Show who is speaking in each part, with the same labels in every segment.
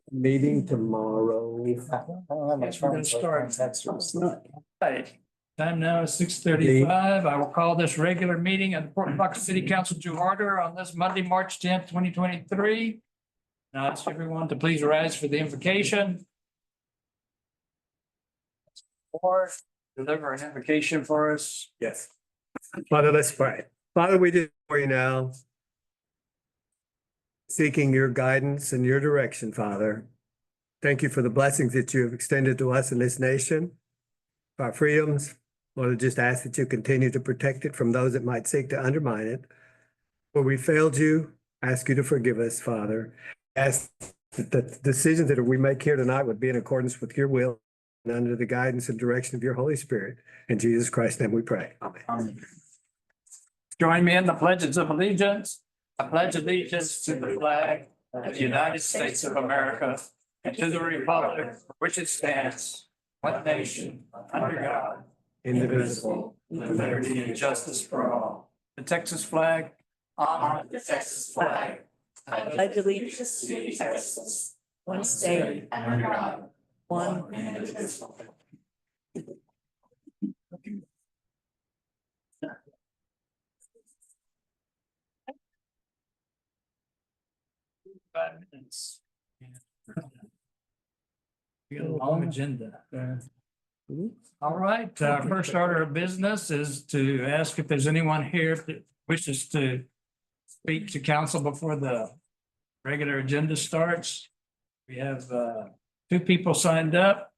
Speaker 1: Meeting tomorrow.
Speaker 2: Yes, we're gonna start. Right. Time now is 6:35. I will call this regular meeting of the Port Lavaca City Council to order on this Monday, March 10th, 2023. Now ask everyone to please rise for the invocation. Or deliver an invocation for us.
Speaker 1: Yes. Father, let's pray. Father, we do for you now. Seeking your guidance and your direction, Father. Thank you for the blessings that you have extended to us in this nation, our freedoms. Lord, I just ask that you continue to protect it from those that might seek to undermine it. Where we failed you, ask you to forgive us, Father. Ask that the decisions that we make here tonight would be in accordance with your will and under the guidance and direction of your Holy Spirit. In Jesus Christ's name we pray. Amen.
Speaker 2: Join me in the pledges of allegiance. I pledge allegiance to the flag of the United States of America and to the republic for which it stands, one nation, under God, indivisible, with liberty and justice for all. The Texas flag. Honor the Texas flag.
Speaker 3: I pledge allegiance to Texas, one state, under God, one and indivisible.
Speaker 2: 5 minutes. We got a long agenda. All right, first order of business is to ask if there's anyone here that wishes to speak to council before the regular agenda starts. We have 2 people signed up.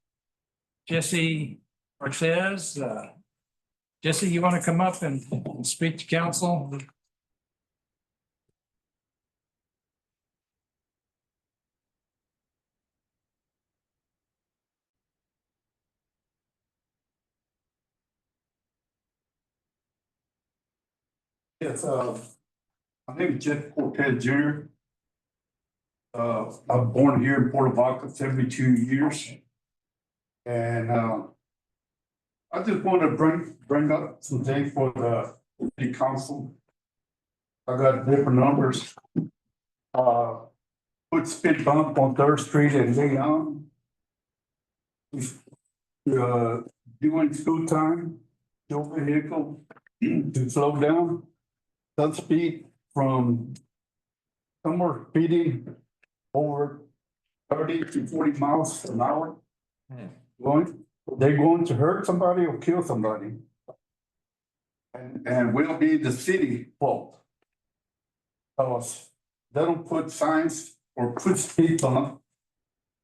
Speaker 2: Jesse Cortez. Jesse, you want to come up and speak to council?
Speaker 4: Yes, my name is Jeff Cortez Jr. I was born here in Port Lavaca 72 years. And I just want to bring up some things for the city council. I got different numbers. Put speed bump on 3rd Street and Leon. During school time, your vehicle to slow down. Some speed from somewhere speeding over 30 to 40 miles an hour. They're going to hurt somebody or kill somebody. And will be the city fault. Because they don't put signs or put speed bump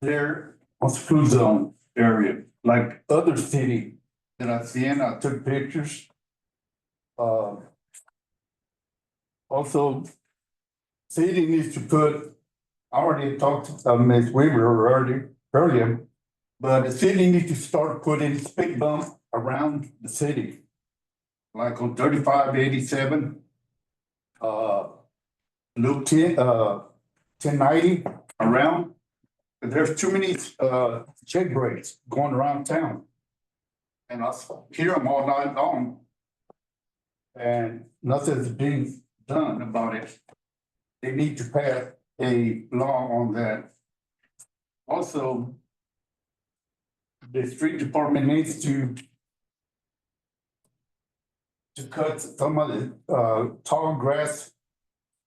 Speaker 4: there on school zone area, like other city that I've seen. I took pictures. Also, city needs to put, I already talked to Ms. Weaver earlier, but the city needs to start putting speed bump around the city. Like on 3587, Loop 1090 around. But there's too many check breaks going around town. And I hear them all night long. And nothing's being done about it. They need to pass a law on that. Also, the street department needs to cut some of the tall grass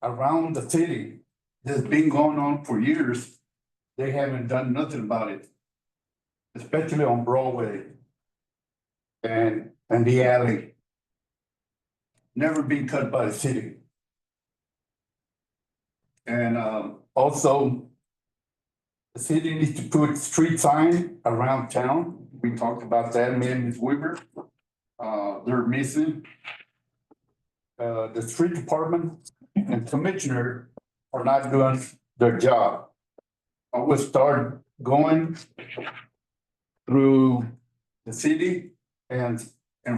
Speaker 4: around the city that's been going on for years. They haven't done nothing about it, especially on Broadway and the alley. Never been cut by the city. And also, the city needs to put street sign around town. We talked about that, me and Ms. Weaver. They're missing. The street department and commissioner are not doing their job. I will start going through the city and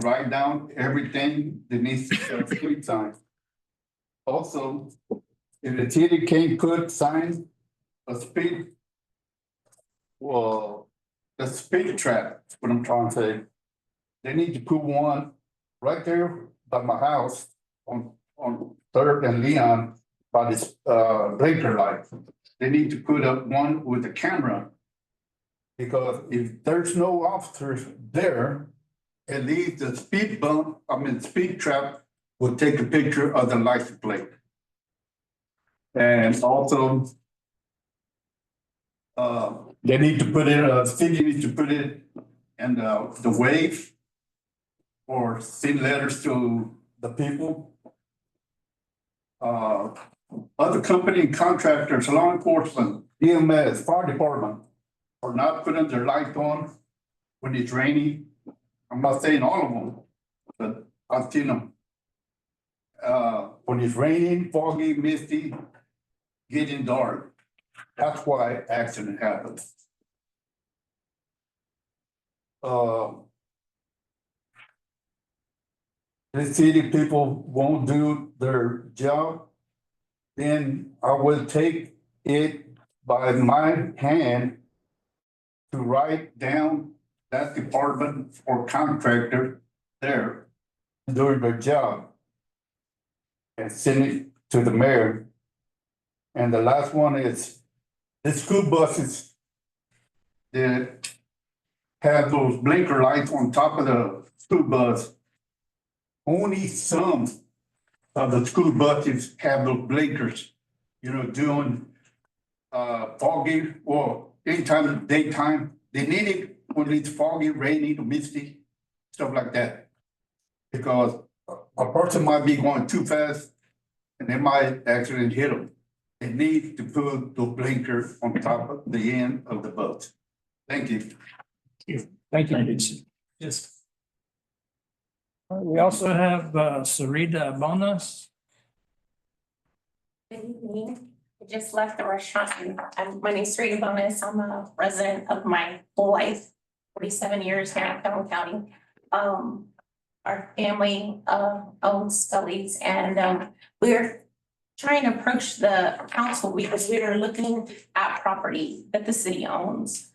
Speaker 4: write down everything that needs to have street signs. Also, if the city can't put signs of speed, well, the speed trap, what I'm trying to say, they need to put one right there by my house on 3rd and Leon by this blinker light. They need to put up one with a camera. Because if there's no officers there, at least the speed trap will take a picture of the license plate. And also, they need to put in, city needs to put it in the wave or send letters to the people. Other company contractors, law enforcement, EMS, fire department are not putting their lights on when it's raining. I'm not saying all of them, but I've seen them. When it's raining, foggy, misty, getting dark, that's why accident happens. The city people won't do their job, then I will take it by my hand to write down that department or contractor there doing their job and send it to the mayor. And the last one is the school buses that have those blinker lights on top of the school bus. Only some of the school buses have those blinkers, doing foggy or anytime daytime. They need it when it's foggy, rainy, misty, stuff like that. Because a person might be going too fast and they might actually hit them. They need to put the blinker on top of the end of the bus. Thank you.
Speaker 2: Thank you. Yes. We also have Sarita Bonas.
Speaker 5: Good evening. I just left the restaurant and my name's Rita Bonus. I'm a resident of my whole life, 47 years here in Pelham County. Our family owns Scully's and we're trying to approach the council because we are looking at property that the city owns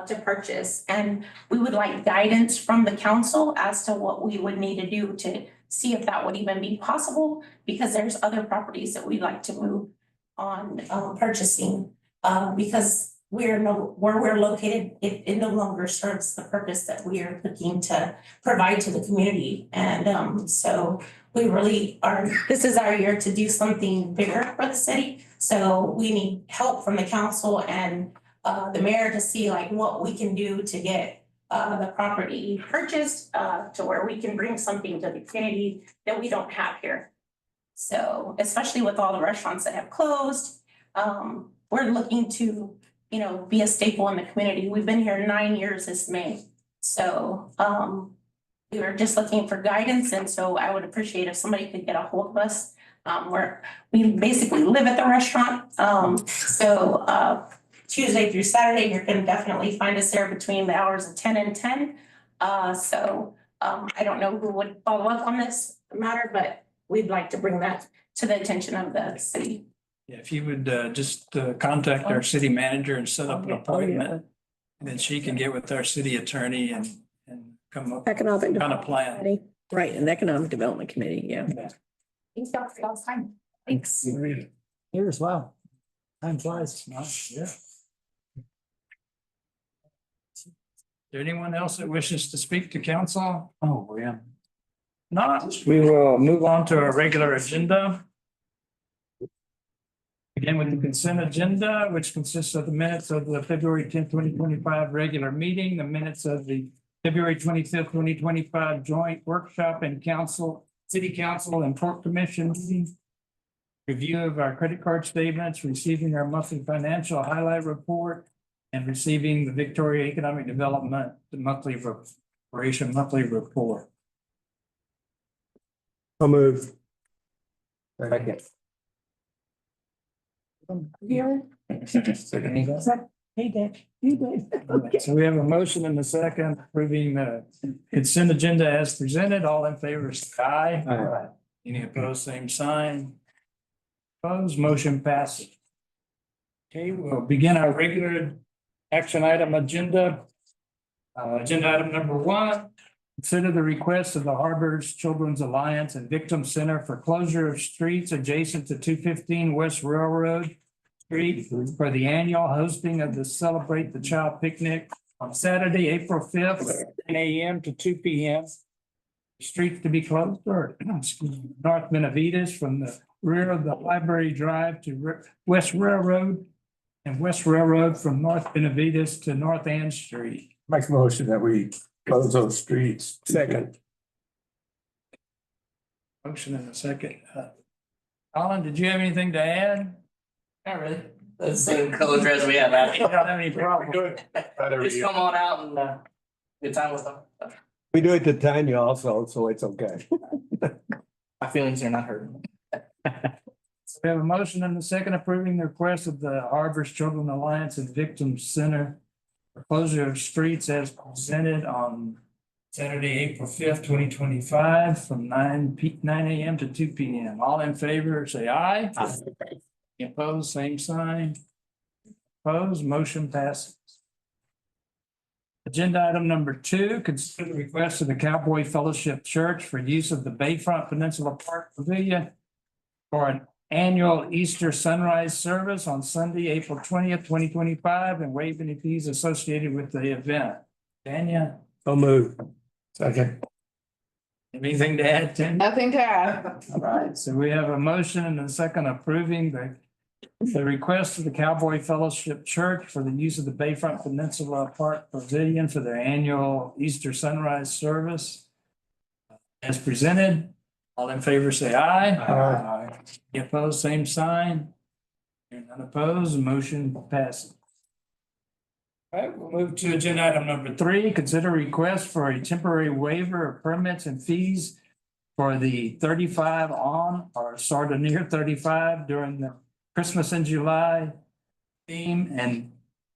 Speaker 5: to purchase. And we would like guidance from the council as to what we would need to do to see if that would even be possible, because there's other properties that we'd like to move on purchasing, because where we're located, it no longer serves the purpose that we are looking to provide to the community. And so we really are, this is our year to do something bigger for the city. So we need help from the council and the mayor to see like what we can do to get the property purchased to where we can bring something to the community that we don't have here. So especially with all the restaurants that have closed, we're looking to, be a staple in the community. We've been here 9 years this May. So we were just looking for guidance. And so I would appreciate if somebody could get a hold of us. We basically live at the restaurant. Tuesday through Saturday, you're gonna definitely find us there between the hours of 10 and 10. I don't know who would follow up on this matter, but we'd like to bring that to the attention of the city.
Speaker 2: Yeah, if you would just contact our city manager and set up an appointment. And then she can get with our city attorney and come up with
Speaker 6: Economic
Speaker 2: kind of plan.
Speaker 6: Committee. Right, and the Economic Development Committee, yeah.
Speaker 5: Thanks y'all for y'all's time. Thanks.
Speaker 2: Here as well. Time flies. Yeah. Is there anyone else that wishes to speak to council? Oh, yeah. Not, we will move on to our regular agenda. Begin with the consent agenda, which consists of the minutes of the February 10th, 2025 regular meeting, the minutes of the February 25th, 2025 joint workshop and city council and port commission meeting. Review of our credit card statements, receiving our monthly financial highlight report, and receiving the Victoria Economic Development, the monthly operation monthly report.
Speaker 1: I'll move.
Speaker 2: Second.
Speaker 6: Here. Hey, Dave, you did.
Speaker 2: So we have a motion and a second approving the consent agenda as presented. All in favor, say aye. Aye. Any opposed, same sign. Opposed, motion passes. Okay, we'll begin our regular action item agenda. Agenda item number 1, Consider the request of the Harbors Children's Alliance and Victim Center for closure of streets adjacent to 215 West Railroad Street for the annual hosting of the Celebrate the Child Picnic on Saturday, April 5th, 10 a.m. to 2 p.m. Streets to be closed are North Benavides from the rear of the Library Drive to West Railroad and West Railroad from North Benavides to North Ann Street.
Speaker 7: Make a motion that we close those streets.
Speaker 1: Second.
Speaker 2: Motion in a second. Colin, did you have anything to add?
Speaker 8: Not really. The same closure as we have
Speaker 2: I
Speaker 8: out
Speaker 2: don't have any problem.
Speaker 7: Do it. Right every
Speaker 8: Just
Speaker 7: year.
Speaker 8: come on out and good time with them.
Speaker 1: We do it to Tanya also, so it's okay.
Speaker 8: My feelings are not hurt.
Speaker 2: We have a motion and a second approving the request of the Harbors Children Alliance and Victim Center for closure of streets as presented on Saturday, April 5th, 2025, from 9 a.m. to 2 p.m. All in favor, say aye. Opposed, same sign. Opposed, motion passes. Agenda item number 2, consider the request of the Cowboy Fellowship Church for use of the Bayfront Peninsula Park Pavilion for an annual Easter sunrise service on Sunday, April 20th, 2025, and waive any fees associated with the event. Tanya,
Speaker 1: So move.
Speaker 7: Second.
Speaker 2: anything to add, Tanya?
Speaker 6: Nothing to add.
Speaker 2: All right, so we have a motion and a second approving the request of the Cowboy Fellowship Church for the use of the Bayfront Peninsula Park Pavilion for their annual Easter sunrise service. As presented, all in favor say aye.
Speaker 7: Aye.
Speaker 2: Any opposed, same sign. Hearing none opposed, motion passes. All right, we'll move to agenda item number 3, consider request for a temporary waiver of permits and fees for the 35 on or sort of near 35 during the Christmas in July theme and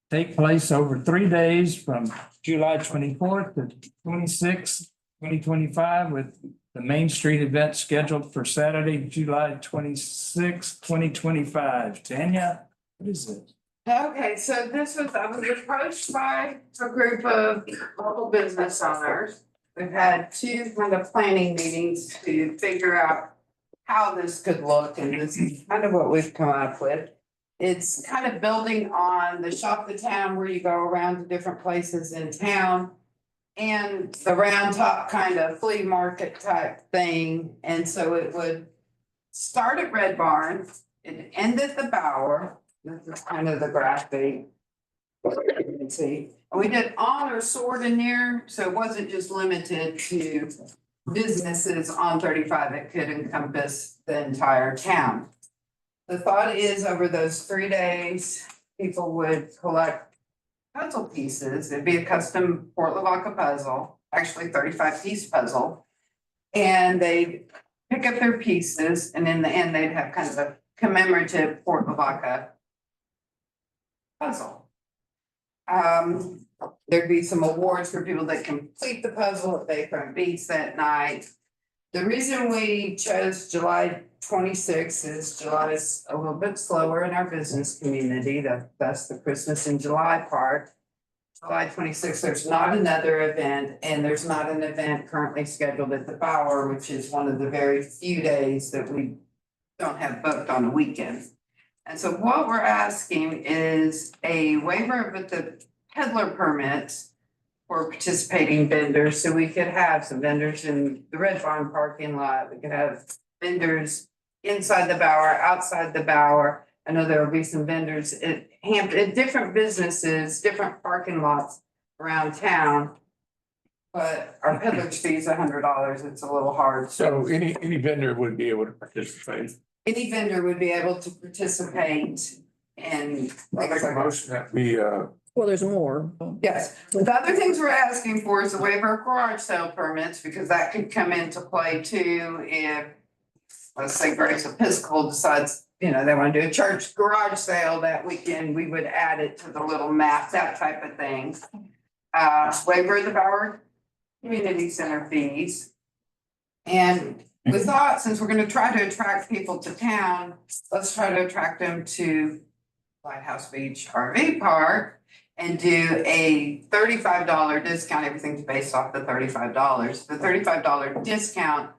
Speaker 2: take place over 3 days from July 24th to 26th, 2025, with the Main Street event scheduled for Saturday, July 26th, 2025. Tanya, what is it?
Speaker 9: Okay, so I was approached by a group of local business owners. We've had 2 kind of planning meetings to figure out how this could look, and this is kind of what we've come up with. It's kind of building on the shop the town where you go around to different places in town. And the round top kind of flea market type thing, and so it would start at Red Barn, it end at the Bower. This is kind of the graphic. You can see, and we did on or sort of near, so it wasn't just limited to businesses on 35, it could encompass the entire town. The thought is over those 3 days, people would collect puzzle pieces. It'd be a custom Port Lavaca puzzle, actually 35-piece puzzle. And they'd pick up their pieces, and in the end, they'd have kind of a commemorative Port Lavaca puzzle. There'd be some awards for people that complete the puzzle at Bayfront Beach that night. The reason we chose July 26th is July is a little bit slower in our business community. That's the Christmas in July part. July 26th, there's not another event, and there's not an event currently scheduled at the Bower, which is one of the very few days that we don't have booked on a weekend. And so what we're asking is a waiver of the peddler permits for participating vendors, so we could have some vendors in the Red Barn parking lot. We could have vendors inside the Bower, outside the Bower. I know there will be some vendors at different businesses, different parking lots around town. But our peddler's fee is $100. It's a little hard.
Speaker 7: So any vendor would be able to participate.
Speaker 9: Any vendor would be able to participate in.
Speaker 7: I make a motion that we
Speaker 6: Well, there's more.
Speaker 9: Yes, the other things we're asking for is a waiver of garage sale permits, because that could come into play too if, let's say, Grace Episcopal decides, they want to do a church garage sale that weekend, we would add it to the little map, that type of thing. Waiver of the Bower Community Center fees. And we thought, since we're gonna try to attract people to town, let's try to attract them to Lighthouse Beach RV Park. and do a $35 discount, everything's based off the $35. The $35 discount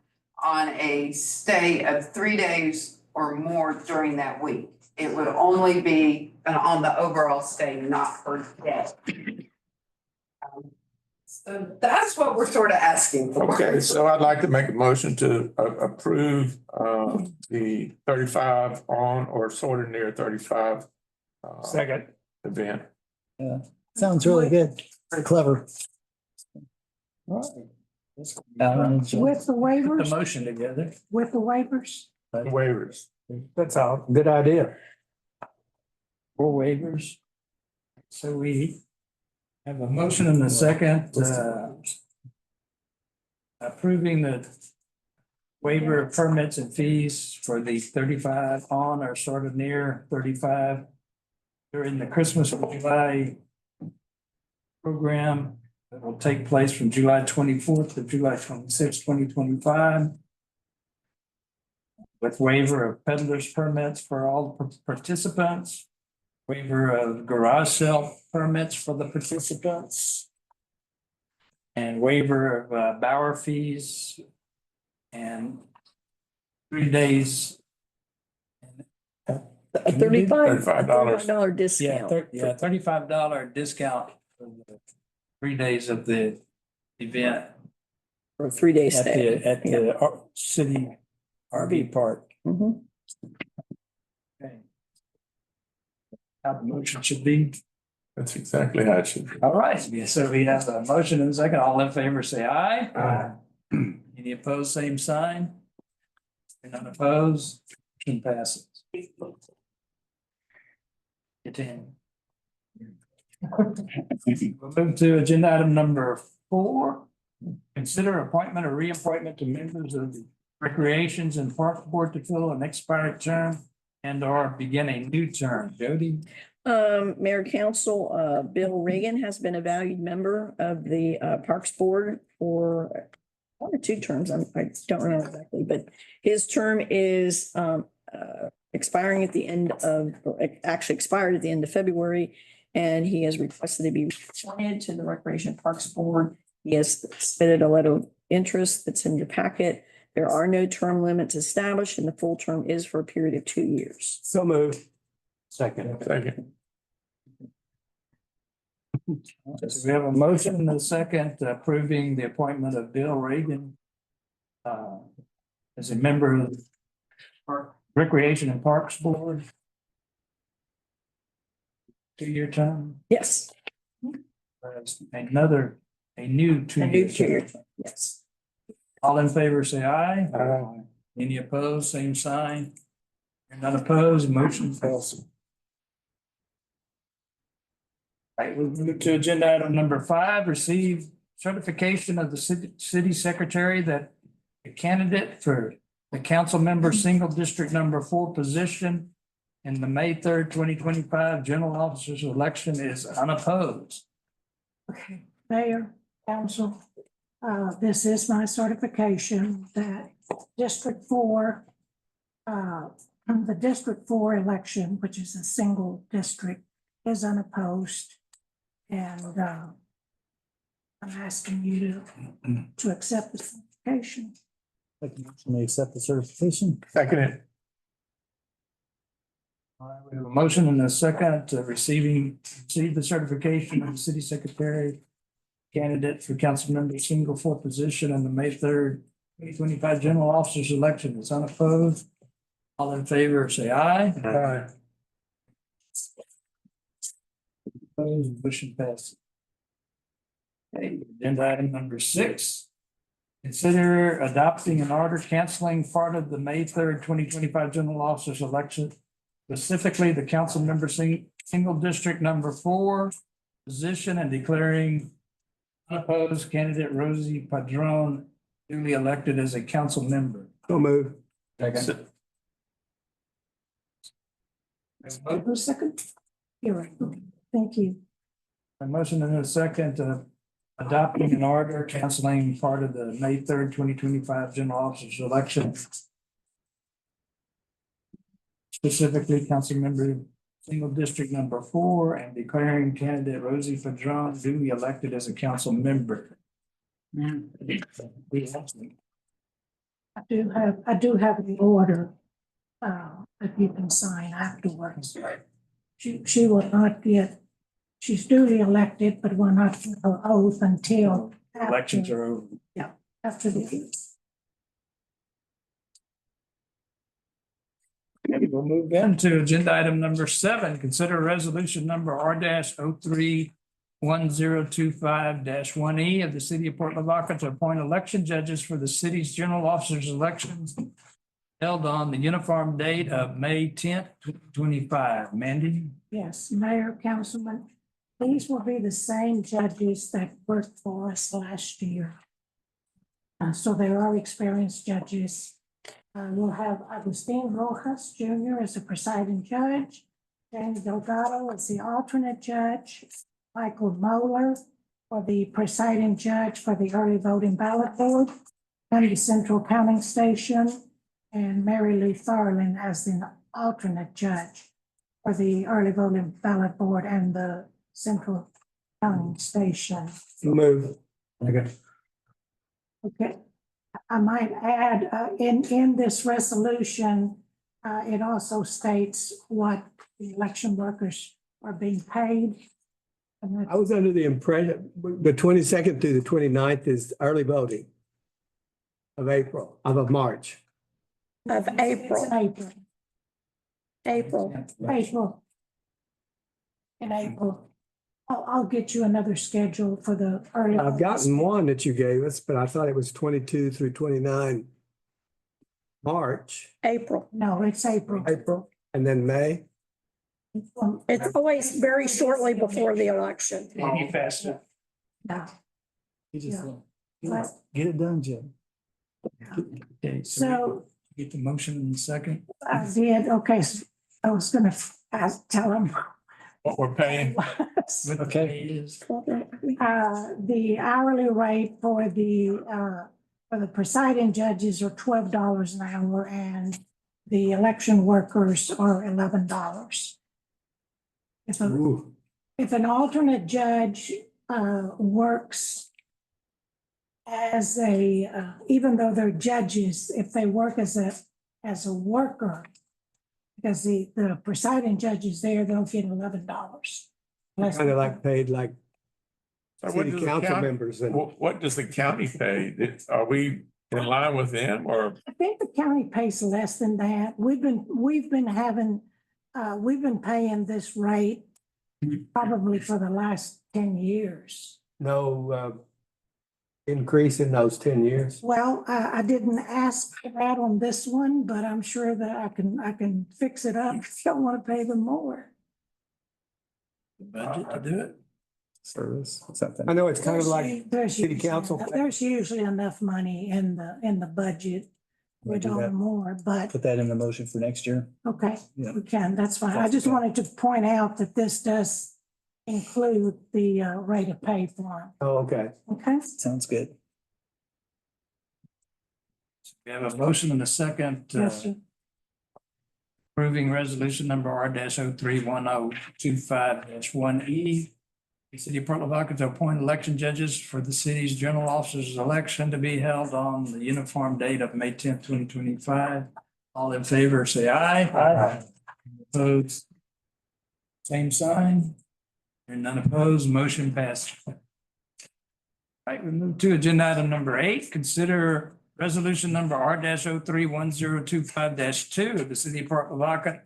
Speaker 9: on a stay of 3 days or more during that week. It would only be on the overall stay, not per day. So that's what we're sort of asking for.
Speaker 7: Okay, so I'd like to make a motion to approve the 35 on or sort of near 35
Speaker 2: Second.
Speaker 7: event.
Speaker 10: Sounds really good. Very clever.
Speaker 2: With
Speaker 6: With the
Speaker 2: the
Speaker 6: waivers,
Speaker 2: motion together.
Speaker 6: with the waivers.
Speaker 7: Waivers.
Speaker 1: That's all. Good idea.
Speaker 2: 4 waivers. So we have a motion and a second, approving the waiver of permits and fees for the 35 on or sort of near 35 during the Christmas of July program that will take place from July 24th to July 26th, 2025. With waiver of peddlers permits for all participants. Waiver of garage sale permits for the participants. And waiver of Bauer fees. And 3 days.
Speaker 6: A $35
Speaker 7: $35.
Speaker 6: discount.
Speaker 2: $35 discount for the 3 days of the event
Speaker 6: For a 3-day
Speaker 2: at
Speaker 6: stay.
Speaker 2: the city RV park.
Speaker 6: Mhm.
Speaker 2: Okay. How the motion should be.
Speaker 7: That's exactly how it should be.
Speaker 2: All right, so we have a motion and a second. All in favor, say aye.
Speaker 7: Aye.
Speaker 2: Any opposed, same sign. None opposed, motion passes. Get in. We'll move to agenda item number 4. Consider appointment or reappointment to members of the Recreations and Park Board to fill an expired term and or begin a new term. Jody?
Speaker 6: Mayor Council, Bill Reagan has been a valued member of the Parks Board for 1 or 2 terms. I don't remember exactly, but his term is expiring at the end of, or actually expired at the end of February. And he has requested to be appointed to the Recreation and Parks Board. He has submitted a letter of interest that's in your packet. There are no term limits established, and the full term is for a period of 2 years.
Speaker 1: So moved. Second.
Speaker 7: Second.
Speaker 2: So we have a motion and a second approving the appointment of Bill Reagan as a member of the Recreation and Parks Board. 2-year term.
Speaker 6: Yes,
Speaker 2: A new 2-year
Speaker 6: a new 2-year
Speaker 2: term.
Speaker 6: term, yes.
Speaker 2: All in favor, say aye.
Speaker 7: Aye.
Speaker 2: Any opposed, same sign. You're not opposed, motion passes. Right, we'll move to agenda item number 5, receive certification of the city secretary that the candidate for the council member single district number 4 position in the May 3rd, 2025 general officers election is unopposed.
Speaker 11: Okay, Mayor, Council, this is my certification that District 4, the District 4 election, which is a single district, is unopposed. And I'm asking you to accept the certification.
Speaker 10: May accept the certification.
Speaker 7: Second it.
Speaker 2: All right, we have a motion and a second to receive the certification of the city secretary candidate for council member single 4 position in the May 3rd, 2025 general officers election is unopposed. All in favor, say aye.
Speaker 7: Aye.
Speaker 2: Opposed, motion passes. Okay, agenda item number 6. Consider adopting an order canceling part of the May 3rd, 2025 general officers election. Specifically, the council member single district number 4 position and declaring unopposed candidate Rosie Padron duly elected as a council member.
Speaker 1: So moved.
Speaker 2: Second.
Speaker 11: Second? You're right. Thank you.
Speaker 2: A motion and a second adopting an order canceling part of the May 3rd, 2025 general officers election. Specifically, council member single district number 4, and declaring candidate Rosie Fadron duly elected as a council member.
Speaker 11: I do have the order, that you can sign afterwards. She will not get, she's duly elected, but will not get her oath until.
Speaker 2: Elections are over.
Speaker 11: After the.
Speaker 2: Okay, we'll move into agenda item number 7, consider resolution number R-031025-1E of the city of Port Lavaca to appoint election judges for the city's general officers elections held on the uniform date of May 10th, 2025. Mandy?
Speaker 11: Yes, Mayor, Councilman, these will be the same judges that worked for us last year. So they are experienced judges. We'll have Agustin Rojas Jr. as the presiding judge, James Delgado as the alternate judge, Michael Moeller for the presiding judge for the early voting ballot board and the central counting station, and Mary Lou Tharlin as the alternate judge for the early voting ballot board and the central counting station.
Speaker 1: Move. Okay.
Speaker 11: Okay. I might add, in this resolution, it also states what the election workers are being paid. And
Speaker 1: I was under the impression, the 22nd through the 29th is early voting of March.
Speaker 6: Of
Speaker 11: It's
Speaker 6: April,
Speaker 11: in April.
Speaker 6: April.
Speaker 11: In April. I'll get you another schedule for the early.
Speaker 1: I've gotten one that you gave us, but I thought it was 22 through 29 March,
Speaker 6: April.
Speaker 11: No, it's April.
Speaker 1: April, and then May.
Speaker 6: It's always very shortly before the election.
Speaker 2: Any faster?
Speaker 11: No.
Speaker 10: You just,
Speaker 11: But-
Speaker 10: get it done, Jim.
Speaker 2: Okay,
Speaker 11: So
Speaker 2: get the motion in a second.
Speaker 11: I did, okay, so I was gonna tell them.
Speaker 7: What we're paying.
Speaker 10: Okay.
Speaker 2: Is
Speaker 11: The hourly rate for the presiding judges are $12 an hour and the election workers are $11. If an alternate judge works as even though they're judges, if they work as a worker, because the presiding judge is there, they'll get $11.
Speaker 1: Kind of like paid like
Speaker 7: So what
Speaker 1: city
Speaker 7: does the
Speaker 1: council
Speaker 7: county,
Speaker 1: members and
Speaker 7: what does the county pay? Are we in line with them or?
Speaker 11: I think the county pays less than that. We've been paying this rate probably for the last 10 years.
Speaker 1: no increase in those 10 years.
Speaker 11: Well, I didn't ask for that on this one, but I'm sure that I can fix it up if you want to pay them more.
Speaker 2: budget to do it.
Speaker 10: Service, something.
Speaker 1: I know it's kind of like
Speaker 11: There's
Speaker 1: city
Speaker 11: usually-
Speaker 1: council.
Speaker 11: There's usually enough money in the budget. We
Speaker 10: We'll do
Speaker 11: don't
Speaker 10: that.
Speaker 11: more, but
Speaker 10: Put that in the motion for next year.
Speaker 11: okay,
Speaker 10: Yeah.
Speaker 11: we can, that's fine. I just wanted to point out that this does include the rate of pay for them,
Speaker 1: Oh, okay.
Speaker 11: okay?
Speaker 10: Sounds good.
Speaker 2: We have a motion and a second.
Speaker 11: Yes, sir.
Speaker 2: Approving resolution number R-031025-1E. The city of Port Lavaca to appoint election judges for the city's general officers election to be held on the uniform date of May 10th, 2025. All in favor, say aye.
Speaker 10: Aye.
Speaker 2: Opposed? Same sign. And none opposed, motion passed. All right, we move to agenda item number 8, consider resolution number R-031025-2 of the city of Port Lavaca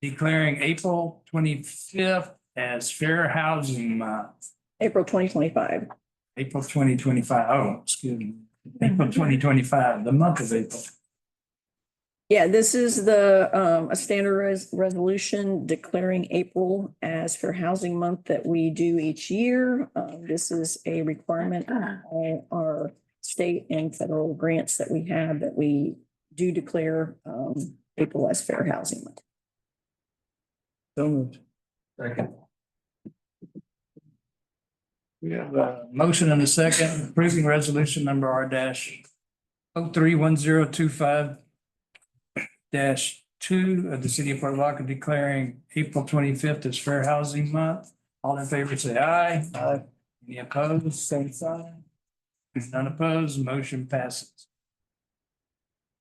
Speaker 2: declaring April 25th as Fair Housing Month,
Speaker 6: April 2025.
Speaker 2: April 2025. Oh, excuse me, April 2025, the month of April.
Speaker 6: Yeah, this is a standard resolution declaring April as Fair Housing Month that we do each year. This is a requirement on our state and federal grants that we have, that we do declare April as Fair Housing Month.
Speaker 10: So moved.
Speaker 2: Second. We have a motion and a second approving resolution number R-031025-2 two of the city of Port Lavaca declaring April 25th as Fair Housing Month. All in favor, say aye.
Speaker 10: Aye.
Speaker 2: Any opposed, same sign. None opposed, motion passes.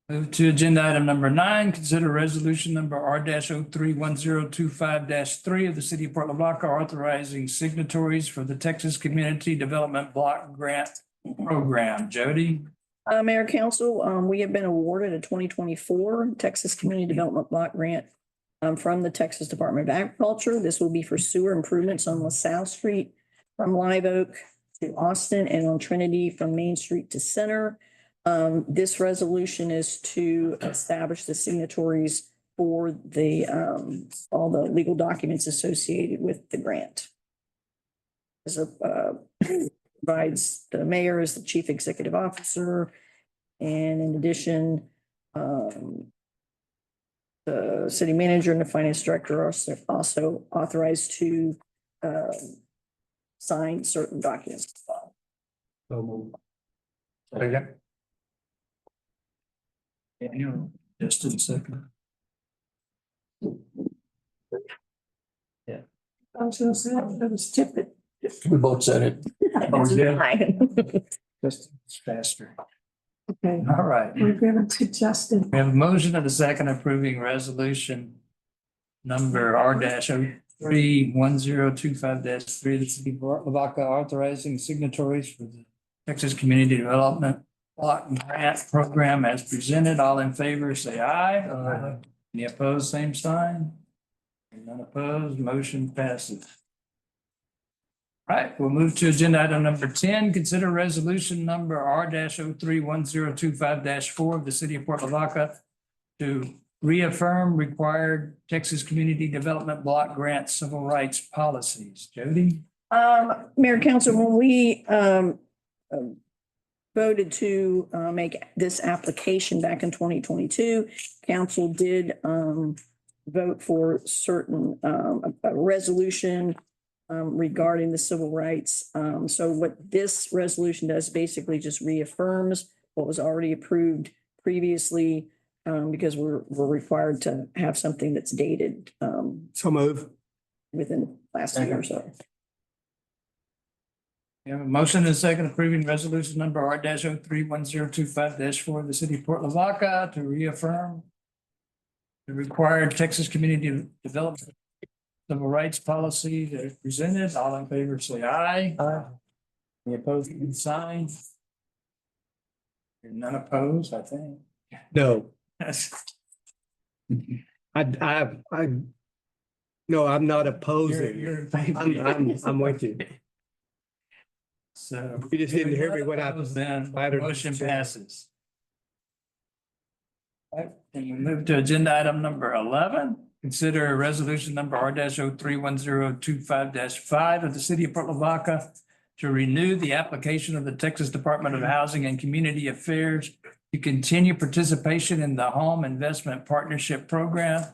Speaker 2: Move to agenda item number 9, consider resolution number R-031025-3 of the city of Port Lavaca authorizing signatories for the Texas Community Development Block Grant Program. Jody?
Speaker 6: Mayor Council, we have been awarded a 2024 Texas Community Development Block Grant from the Texas Department of Agriculture. This will be for sewer improvements on LaSalle Street from Live Oak to Austin and on Trinity from Main Street to Center. This resolution is to establish the signatories for the all the legal documents associated with the grant. As provides the mayor as the chief executive officer. And in addition, the city manager and the finance director are also authorized to sign certain documents.
Speaker 7: Second.
Speaker 2: Daniel, just a second.
Speaker 11: I was gonna say, it was Tippit.
Speaker 7: We both said it.
Speaker 2: Just faster.
Speaker 11: Okay,
Speaker 2: All right.
Speaker 11: we're given to Justin.
Speaker 2: We have a motion and a second approving resolution number R-031025-3, the city of Lavaca authorizing signatories for the Texas Community Development Block Grant Program as presented. All in favor, say aye. Aye. Any opposed, same sign. None opposed, motion passes. All right, we'll move to agenda item number 10, consider resolution number R-031025-4 of the city of Port Lavaca to reaffirm required Texas Community Development Block Grant civil rights policies. Jody?
Speaker 6: Mayor Council, when we voted to make this application back in 2022, council did vote for certain a resolution regarding the civil rights. So what this resolution does basically just reaffirms what was already approved previously, because we're required to have something that's dated
Speaker 1: So move.
Speaker 6: within the last year or so.
Speaker 2: We have a motion and a second approving resolution number R-031025-4 of the city of Port Lavaca to reaffirm the required Texas Community Development Civil Rights Policy that is presented. All in favor, say aye.
Speaker 10: Aye.
Speaker 2: Any opposed, can sign. None opposed, I think.
Speaker 1: No,
Speaker 2: Yes.
Speaker 1: no, I'm not opposing.
Speaker 2: You're in favor.
Speaker 1: I'm with you.
Speaker 2: So.
Speaker 1: You just didn't hear me when I
Speaker 2: Opposed, then
Speaker 1: clattered.
Speaker 2: motion passes. All right, and we move to agenda item number 11. Consider resolution number R-031025-5 of the city of Port Lavaca to renew the application of the Texas Department of Housing and Community Affairs to continue participation in the Home Investment Partnership Program,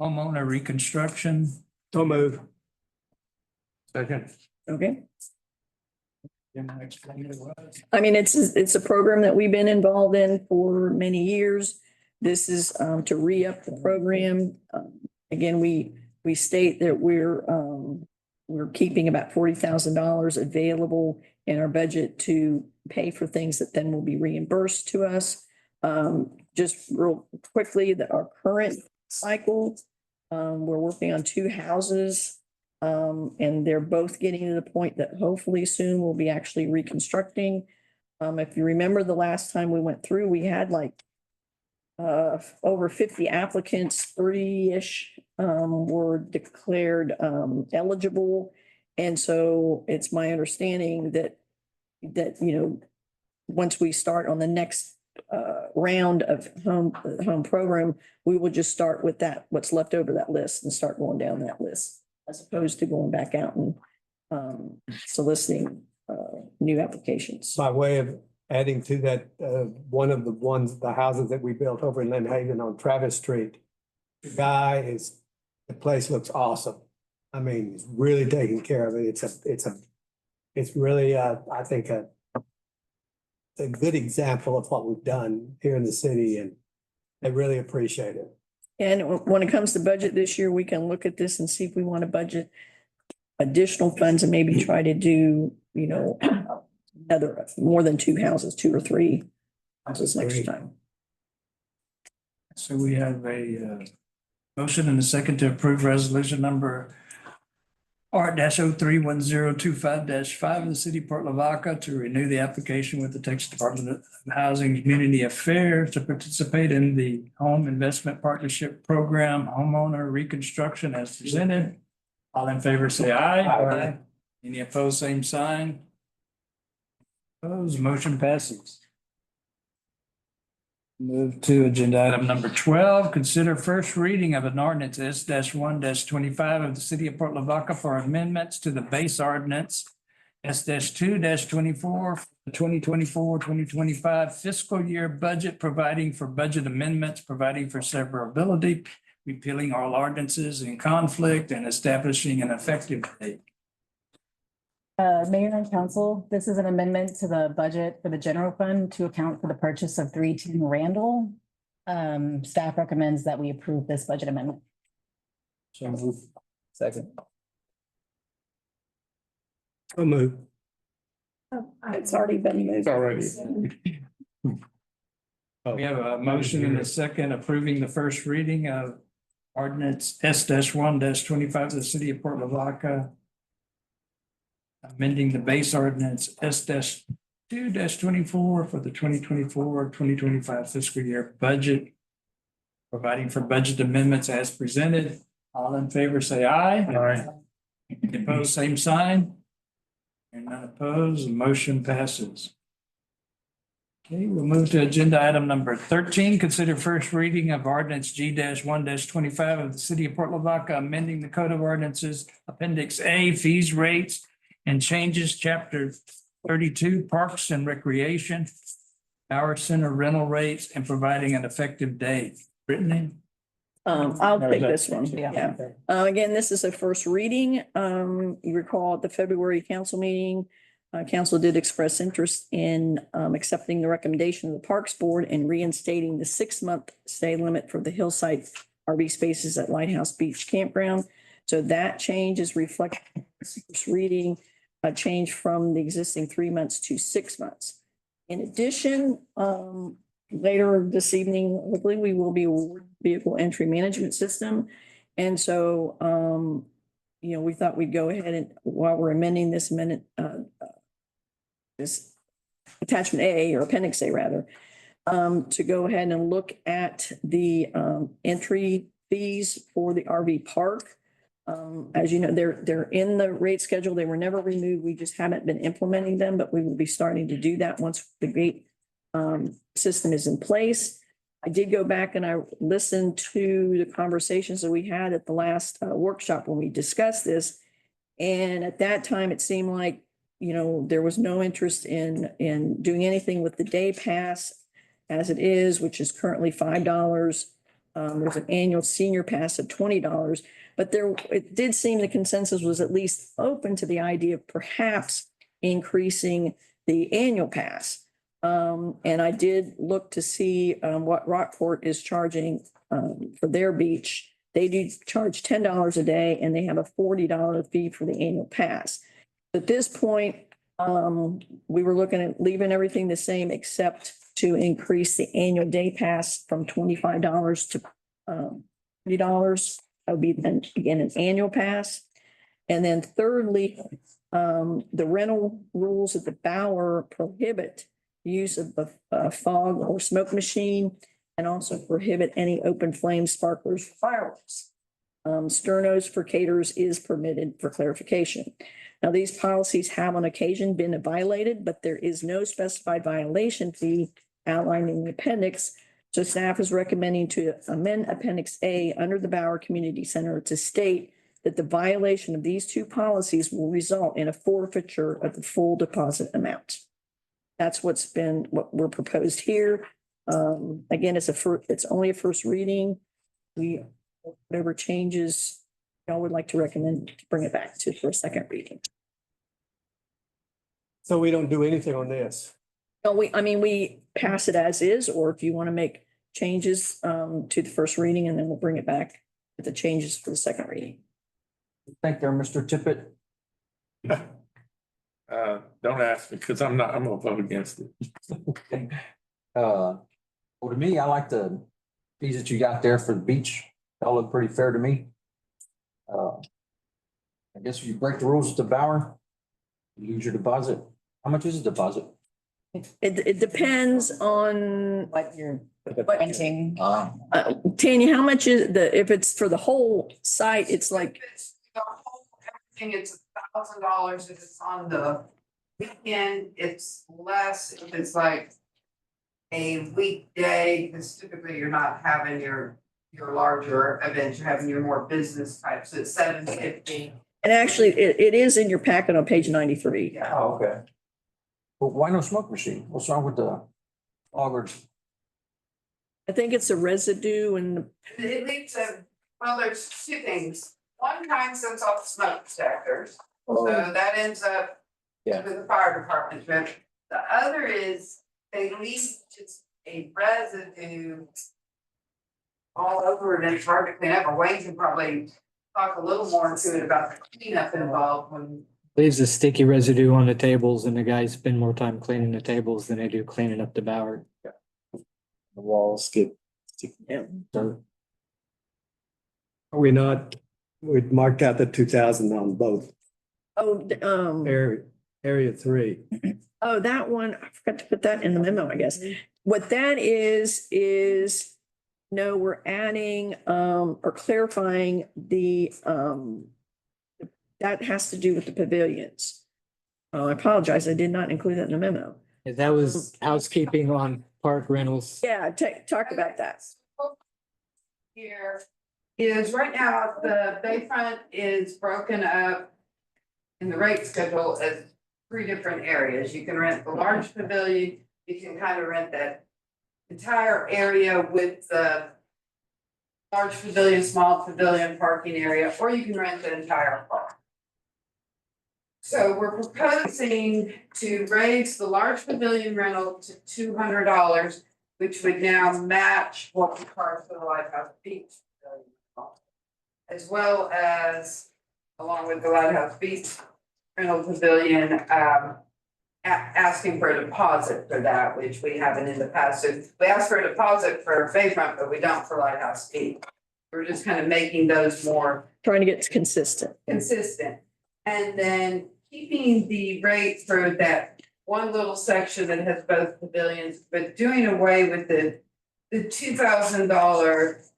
Speaker 2: homeowner reconstruction.
Speaker 1: So move.
Speaker 7: Second.
Speaker 6: Okay.
Speaker 2: Can I explain what it was?
Speaker 6: I mean, it's a program that we've been involved in for many years. This is to re-up the program. Again, we state that we're keeping about $40,000 available in our budget to pay for things that then will be reimbursed to us. Just real quickly, that our current cycle, we're working on 2 houses. And they're both getting to the point that hopefully soon we'll be actually reconstructing. If you remember the last time we went through, we had like over 50 applicants, 30-ish were declared eligible. And so it's my understanding that once we start on the next round of home program, we will just start with that, what's left over that list, and start going down that list, as opposed to going back out and soliciting new applications.
Speaker 1: By way of adding to that, one of the houses that we built over in Lynn Haven on Travis Street. The place looks awesome. I mean, he's really taking care of it. It's really, I think a good example of what we've done here in the city, and they really appreciate it.
Speaker 6: And when it comes to budget this year, we can look at this and see if we want to budget additional funds and maybe try to do, another, more than two houses, 2 or 3 houses next
Speaker 1: Great.
Speaker 6: time.
Speaker 2: So we have a motion and a second to approve resolution number R-031025-5 of the city of Port Lavaca to renew the application with the Texas Department of Housing and Community Affairs to participate in the Home Investment Partnership Program homeowner reconstruction as presented. All in favor, say aye.
Speaker 10: Aye.
Speaker 2: Any opposed, same sign. Opposed, motion passes. Move to agenda item number 12, consider first reading of an ordinance S-1-25 of the city of Port Lavaca for amendments to the base ordinance S-2-24 for the 2024-2025 fiscal year budget, providing for budget amendments, providing for severability, repealing all ordinances in conflict, and establishing an effective date.
Speaker 12: Mayor and Council, this is an amendment to the budget for the general fund to account for the purchase of 310 Randall. Staff recommends that we approve this budget amendment.
Speaker 10: So move. Second.
Speaker 1: I'll move.
Speaker 6: It's already been moved.
Speaker 7: It's already.
Speaker 2: We have a motion and a second approving the first reading of ordinance S-1-25 of the city of Port Lavaca, amending the base ordinance S-2-24 for the 2024-2025 fiscal year budget, providing for budget amendments as presented. All in favor, say aye.
Speaker 7: Aye.
Speaker 2: Any opposed, same sign. And none opposed, the motion passes. Okay, we'll move to agenda item number 13, consider first reading of ordinance G-1-25 of the city of Port Lavaca, amending the code of ordinances, appendix A, fees, rates, and changes, chapter 32, parks and recreation, power center rental rates, and providing an effective date. Brittany?
Speaker 6: I'll take this one. Yeah. Again, this is a first reading. You recall at the February council meeting, council did express interest in accepting the recommendation of the Parks Board and reinstating the 6-month stay limit for the hillside RV spaces at Lighthouse Beach Campground. So that change is reflected in this first reading, a change from the existing 3 months to 6 months. In addition, later this evening, hopefully we will be awarded vehicle entry management system. And so, we thought we'd go ahead and while we're amending this this attachment A or appendix A rather, to go ahead and look at the entry fees for the RV park. As you know, they're in the rate schedule. They were never removed. We just haven't been implementing them, but we will be starting to do that once the gate system is in place. I did go back and I listened to the conversations that we had at the last workshop when we discussed this. And at that time, it seemed like, there was no interest in doing anything with the day pass as it is, which is currently $5. There's an annual senior pass of $20. But it did seem the consensus was at least open to the idea of perhaps increasing the annual pass. And I did look to see what Rockport is charging for their beach. They do charge $10 a day and they have a $40 fee for the annual pass. At this point, we were looking at leaving everything the same except to increase the annual day pass from $25 to $30. That would be then again an annual pass. And then thirdly, the rental rules at the Bower prohibit the use of the fog or smoke machine and also prohibit any open flame sparklers for fireworks. Sternos for caterers is permitted for clarification. Now, these policies have on occasion been violated, but there is no specified violation fee outlined in the appendix. So staff is recommending to amend Appendix A under the Bower Community Center to state that the violation of these two policies will result in a forfeiture of the full deposit amount. That's what we're proposed here. Again, it's only a first reading. Whatever changes y'all would like to recommend to bring it back for a second reading.
Speaker 1: So we don't do anything on this.
Speaker 6: No, we pass it as is, or if you want to make changes to the first reading, and then we'll bring it back with the changes for the second reading.
Speaker 10: Thank you, Mr. Tippett.
Speaker 7: Don't ask me, because I'm gonna vote against it.
Speaker 10: Well, to me, I like the fees that you got there for the beach. They all look pretty fair to me. I guess if you break the rules at the Bower, you lose your deposit. How much is a deposit?
Speaker 6: It depends on,
Speaker 12: What you're renting.
Speaker 6: Tanya, how much is if it's for the whole site, it's like,
Speaker 9: If it's the whole, everything, it's $1,000. If it's on the weekend, it's less. If it's like a weekday, because typically you're not having your larger events, you're having your more business types, so it's $750.
Speaker 6: and actually it is in your packet on page 93.
Speaker 9: Yeah.
Speaker 10: Oh, okay. But why no smoke machine? What's wrong with the augers?
Speaker 6: I think it's a residue and
Speaker 9: It leads to, well, there's two things. One kind sets off smoke detectors, so that ends up
Speaker 10: Yeah.
Speaker 9: with the fire department. But the other is they leave just a residue all over it, and it's hard to clean up. Or Wayne can probably talk a little more into it about the cleanup involved when.
Speaker 13: Leaves a sticky residue on the tables and the guys spend more time cleaning the tables than they do cleaning up the Bower.
Speaker 10: The walls get
Speaker 6: yeah.
Speaker 10: dirt.
Speaker 1: Are we not, we marked out the 2,000 on both
Speaker 6: Oh,
Speaker 1: area 3.
Speaker 6: oh, that one, I forgot to put that in the memo, I guess. What that is, no, we're adding, or clarifying the, that has to do with the pavilions. I apologize, I did not include that in the memo.
Speaker 13: That was housekeeping on park rentals.
Speaker 6: Yeah, talk about that.
Speaker 9: Here is right now, the bayfront is broken up in the rate schedule as 3 different areas. You can rent the large pavilion, you can kind of rent that entire area with the large pavilion, small pavilion parking area, or you can rent the entire park. So we're proposing to raise the large pavilion rental to $200, which would now match what we charge for the Lighthouse Beach pavilion, as well as, along with the Lighthouse Beach rental pavilion, asking for a deposit for that, which we haven't in the past. So we asked for a deposit for Bayfront, but we don't for Lighthouse Beach. We're just kind of making those more
Speaker 6: Trying to get consistent.
Speaker 9: And then keeping the rate for that one little section that has both pavilions, but doing away with the $2,000.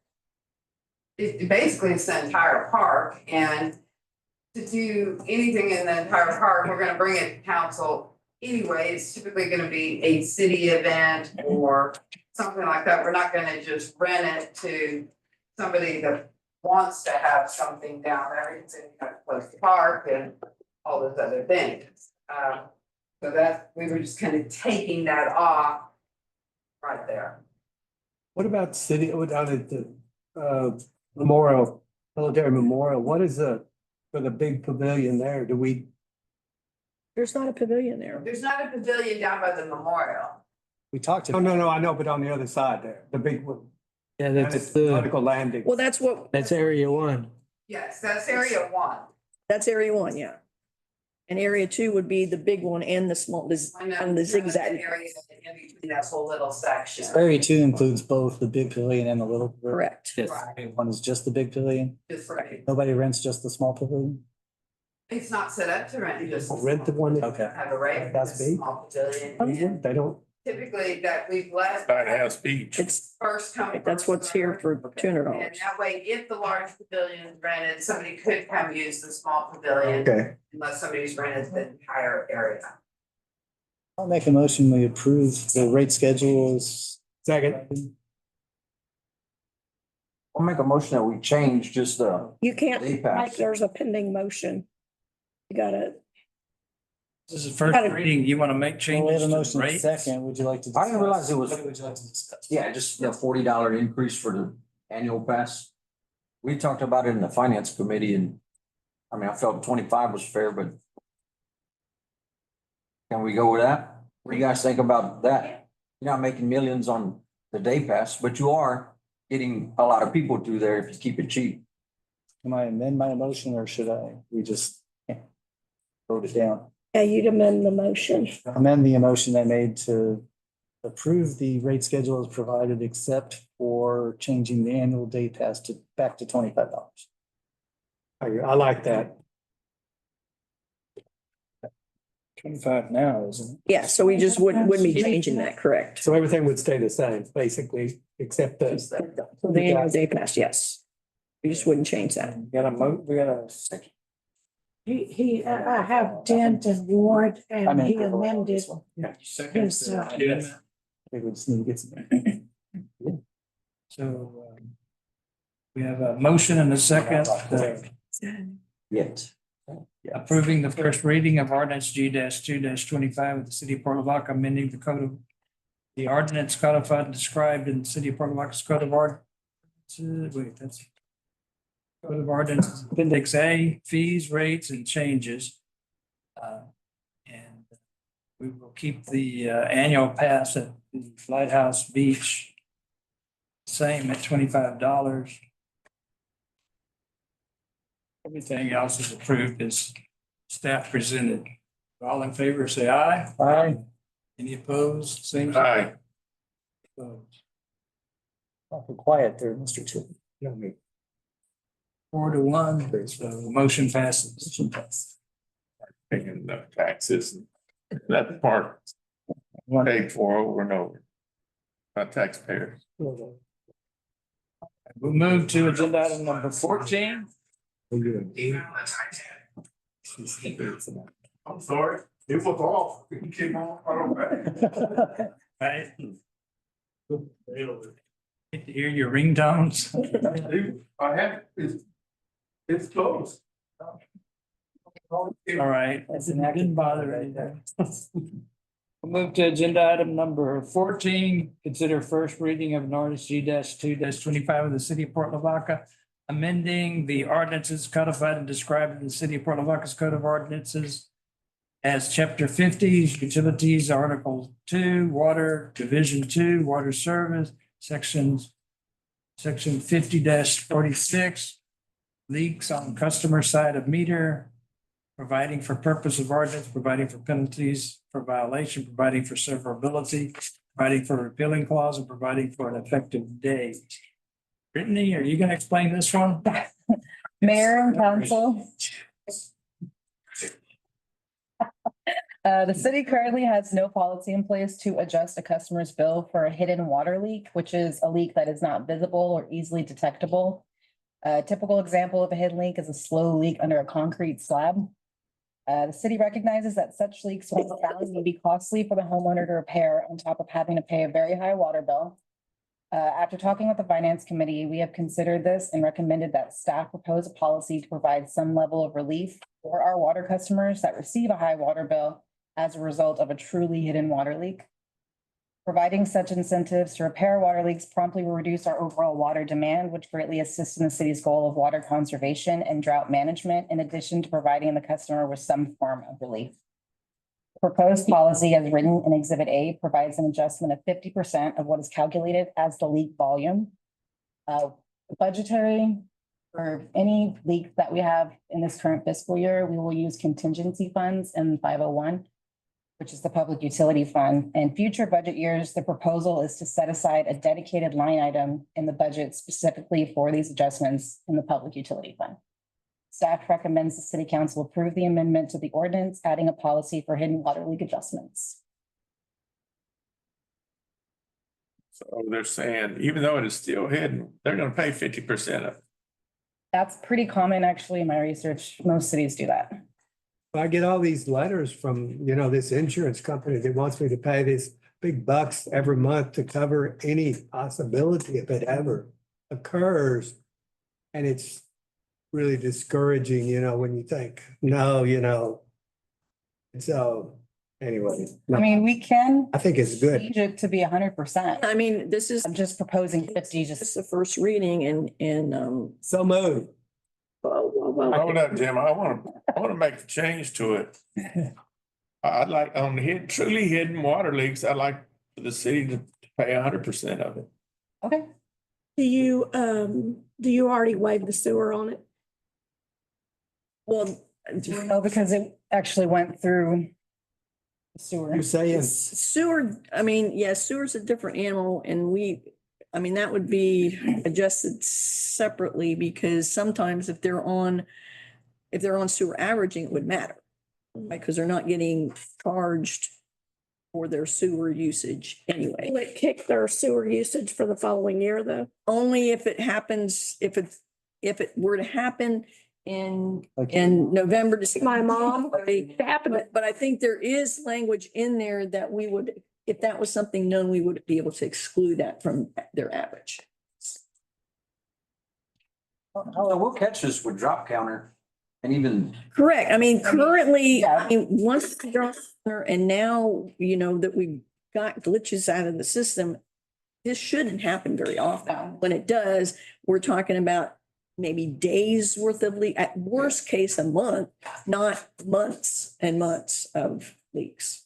Speaker 9: It basically is the entire park, and to do anything in the entire park, we're gonna bring it to council anyway. It's typically gonna be a city event or something like that. We're not gonna just rent it to somebody that wants to have something down there. It's in close to the park and all those other things. So that, we were just kind of taking that off right there.
Speaker 1: What about city, down at the Memorial, Military Memorial? What is for the big pavilion there? Do we?
Speaker 6: There's not a pavilion there.
Speaker 9: There's not a pavilion down by the memorial.
Speaker 10: We talked
Speaker 1: Oh,
Speaker 10: about.
Speaker 1: no, I know, but on the other side there, the big one.
Speaker 13: Yeah,
Speaker 1: That's
Speaker 13: that's
Speaker 1: the
Speaker 13: the,
Speaker 1: Nautical Landing.
Speaker 6: Well, that's
Speaker 13: area 1.
Speaker 9: Yes, that's area 1.
Speaker 6: that's area 1, yeah. And area 2 would be the big one and the small,
Speaker 9: I know,
Speaker 6: and the zigzag.
Speaker 9: area in between that whole little section.
Speaker 10: Area 2 includes both the big pavilion and the little. Pavilion.
Speaker 6: Correct.
Speaker 13: Yes.
Speaker 9: Right,
Speaker 10: One is just the big pavilion.
Speaker 9: just right.
Speaker 10: Nobody rents just the small pavilion.
Speaker 9: It's not set up to rent, just.
Speaker 1: Rent the one that.
Speaker 10: Okay.
Speaker 9: Have a rate.
Speaker 1: That's big.
Speaker 9: Small pavilion.
Speaker 6: Oh,
Speaker 1: They don't.
Speaker 9: Typically that we've left.
Speaker 7: Lighthouse Beach.
Speaker 6: It's,
Speaker 9: First come.
Speaker 6: that's what's here for
Speaker 9: And
Speaker 6: $200.
Speaker 9: that way, if the large pavilion is rented, somebody could come use the small pavilion
Speaker 1: Okay.
Speaker 9: unless somebody's rented the entire area.
Speaker 10: I'll make a motion, we approve the rate schedules.
Speaker 1: Second.
Speaker 10: I'll make a motion that we change just
Speaker 6: You can't,
Speaker 10: Day
Speaker 6: Mike,
Speaker 10: pass.
Speaker 6: there's a pending motion. You gotta,
Speaker 2: This is first reading. You want to make
Speaker 10: we
Speaker 2: changes
Speaker 10: have a
Speaker 2: to the
Speaker 10: motion
Speaker 2: rates?
Speaker 10: second, would you like to?
Speaker 14: I didn't realize it was-
Speaker 10: What would you like to discuss?
Speaker 14: Yeah, just the $40 increase for the annual pass. We talked about it in the finance committee and, I mean, I felt 25 was fair, but can we go with that? What do you guys think about that? You're not making millions on the day pass, but you are getting a lot of people through there if you keep it cheap.
Speaker 8: Can I amend my motion or should we just vote it down?
Speaker 6: Yeah, you'd amend the motion.
Speaker 8: Amend the motion I made to approve the rate schedule as provided, except for changing the annual day pass back to $25.
Speaker 13: I like that.
Speaker 8: 25 now, isn't it?
Speaker 6: Yeah, so we just wouldn't be changing that, correct?
Speaker 13: So everything would stay the same, basically, except the.
Speaker 6: The annual day pass, yes. We just wouldn't change that.
Speaker 8: We got a second.
Speaker 11: I have Dent and Ward and he amended
Speaker 2: Yeah. Second.
Speaker 11: his,
Speaker 2: Yeah.
Speaker 8: We just need to get some.
Speaker 2: So we have a motion and a second
Speaker 14: Yet.
Speaker 2: approving the first reading of ordinance G-2-25 of the city of Port Lavaca, amending the code of the ordinance codified and described in the city of Port Lavaca's code of ordinance. Wait, that's code of ordinance, appendix A, fees, rates, and changes. And we will keep the annual pass at the Lighthouse Beach same at $25. Everything else is approved as staff presented. All in favor, say aye.
Speaker 8: Aye.
Speaker 2: Any opposed? Same.
Speaker 7: Aye.
Speaker 2: Opposed.
Speaker 8: Awful quiet there, Mr. Chip.
Speaker 2: 4-1, so the motion passes.
Speaker 7: Paying the taxes, that part paid for over and over by taxpayers.
Speaker 2: We'll move to agenda item number 14.
Speaker 4: I'm sorry, it was off. It came on, I don't know.
Speaker 2: Right. Get to hear your ringtones.
Speaker 4: I have, it's close.
Speaker 2: All right, didn't bother anything. We'll move to agenda item number 14, consider first reading of an ordinance G-2-25 of the city of Port Lavaca, amending the ordinances codified and described in the city of Port Lavaca's code of ordinances as chapter 50, utilities, article 2, water, division 2, water service, section 50-46, leaks on customer side of meter, providing for purpose of ordinance, providing for penalties for violation, providing for severability, providing for repealing clause, and providing for an effective date. Brittany, are you gonna explain this one?
Speaker 12: Mayor and council. The city currently has no policy in place to adjust a customer's bill for a hidden water leak, which is a leak that is not visible or easily detectable. A typical example of a hidden leak is a slow leak under a concrete slab. The city recognizes that such leaks when found may be costly for the homeowner to repair on top of having to pay a very high water bill. After talking with the finance committee, we have considered this and recommended that staff propose a policy to provide some level of relief for our water customers that receive a high water bill as a result of a truly hidden water leak. Providing such incentives to repair water leaks promptly will reduce our overall water demand, which greatly assists in the city's goal of water conservation and drought management, in addition to providing the customer with some form of relief. Proposed policy as written in Exhibit A provides an adjustment of 50% of what is calculated as the leak volume. Budgetary for any leaks that we have in this current fiscal year, we will use contingency funds in 501, which is the public utility fund. And future budget years, the proposal is to set aside a dedicated line item in the budget specifically for these adjustments in the public utility fund. Staff recommends the city council approve the amendment to the ordinance, adding a policy for hidden water leak adjustments.
Speaker 7: So they're saying, even though it is still hidden, they're gonna pay 50% of it.
Speaker 12: That's pretty common, actually, in my research. Most cities do that.
Speaker 1: I get all these letters from, this insurance company that wants me to pay these big bucks every month to cover any possibility if it ever occurs. And it's really discouraging, when you think, no. So anyway.
Speaker 12: I mean, we can
Speaker 1: I think it's good.
Speaker 12: change it to be 100%.
Speaker 6: I mean, this is
Speaker 12: I'm just proposing 50,
Speaker 6: just the first reading and,
Speaker 1: So moved.
Speaker 7: Hold up, Jim, I wanna make a change to it. I'd like, on the truly hidden water leaks, I'd like for the city to pay 100% of it.
Speaker 12: Okay.
Speaker 11: Do you already waive the sewer on it?
Speaker 6: Well,
Speaker 12: No, because it actually went through the sewer.
Speaker 1: You're saying,
Speaker 6: sewer, I mean, yeah, sewer's a different animal and I mean, that would be adjusted separately because sometimes if they're on sewer averaging, it would matter. Right, because they're not getting charged for their sewer usage anyway.
Speaker 11: Will it kick their sewer usage for the following year, though?
Speaker 6: Only if it happens, if it were to happen in
Speaker 8: Okay.
Speaker 6: November,
Speaker 11: My mom,
Speaker 6: December.
Speaker 11: it happened.
Speaker 6: But I think there is language in there that we would, if that was something known, we would be able to exclude that from their average.
Speaker 14: Oh, we'll catch this with drop counter and even,
Speaker 6: Correct. I mean, currently,
Speaker 12: yeah.
Speaker 6: I mean, once the drop center and now, you know, that we got glitches out of the system, this shouldn't happen very often.
Speaker 12: No.
Speaker 6: When it does, we're talking about maybe days worth of leak, at worst case, a month, not months and months of leaks.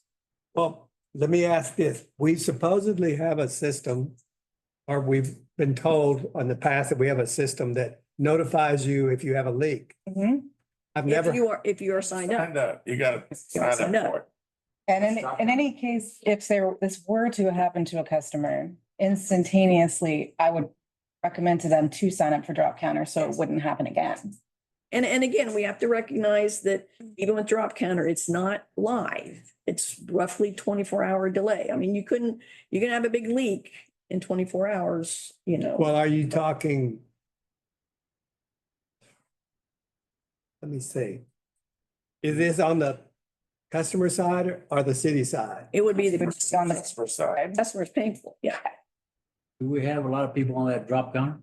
Speaker 1: well, let me ask this. We supposedly have a system, or we've been told in the past that we have a system that notifies you if you have a leak.
Speaker 12: Mhm.
Speaker 1: I've never,
Speaker 6: If you are signed up.
Speaker 7: Signed up, you gotta sign
Speaker 6: Sign
Speaker 7: up
Speaker 6: up.
Speaker 7: for it.
Speaker 12: And in any case, if this were to happen to a customer, instantaneously, I would recommend to them to sign up for drop counter so it wouldn't happen again.
Speaker 6: And again, we have to recognize that even with drop counter, it's not live. It's roughly 24-hour delay. I mean, you can have a big leak in 24 hours, you know.
Speaker 1: well, are you talking? Let me see. Is this on the customer side or the city side?
Speaker 6: It would be the
Speaker 12: On the customer side.
Speaker 6: customer's painful, yeah.
Speaker 10: Do we have a lot of people on that drop counter?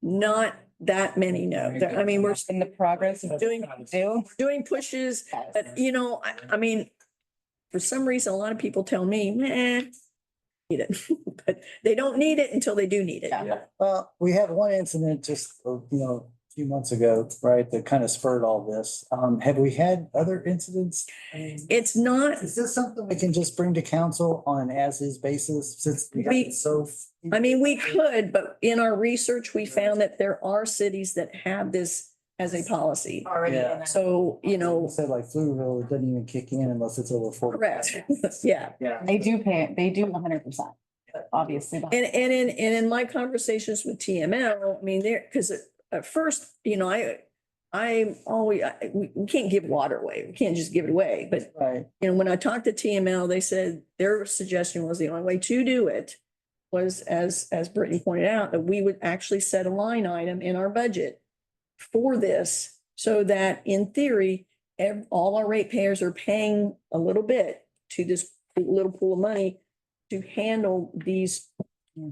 Speaker 6: Not that many, no. I mean, we're
Speaker 12: In the progress of
Speaker 6: doing pushes, but you know, I mean, for some reason, a lot of people tell me, need it, but they don't need it until they do need it.
Speaker 12: Yeah.
Speaker 8: Well, we had one incident just, a few months ago, right, that kind of spurred all this. Have we had other incidents? I mean,
Speaker 6: It's not,
Speaker 8: is this something we can just bring to council on an as-is basis since we got
Speaker 6: We-
Speaker 8: it so?
Speaker 6: I mean, we could, but in our research, we found that there are cities that have this as a policy.
Speaker 3: Already in
Speaker 8: Yeah.
Speaker 3: there.
Speaker 6: So, you know,
Speaker 8: Said like Pflugerville, it doesn't even kick in unless it's over 40.
Speaker 6: correct, yeah.
Speaker 8: Yeah.
Speaker 12: They do 100%, obviously.
Speaker 6: And in my conversations with TML, I mean, because at first, you know, we can't give water away. We can't just give it away. But,
Speaker 8: Right.
Speaker 6: you know, when I talked to TML, they said their suggestion was the only way to do it was, as Brittany pointed out, that we would actually set a line item in our budget for this so that in theory, all our ratepayers are paying a little bit to this little pool of money to handle these,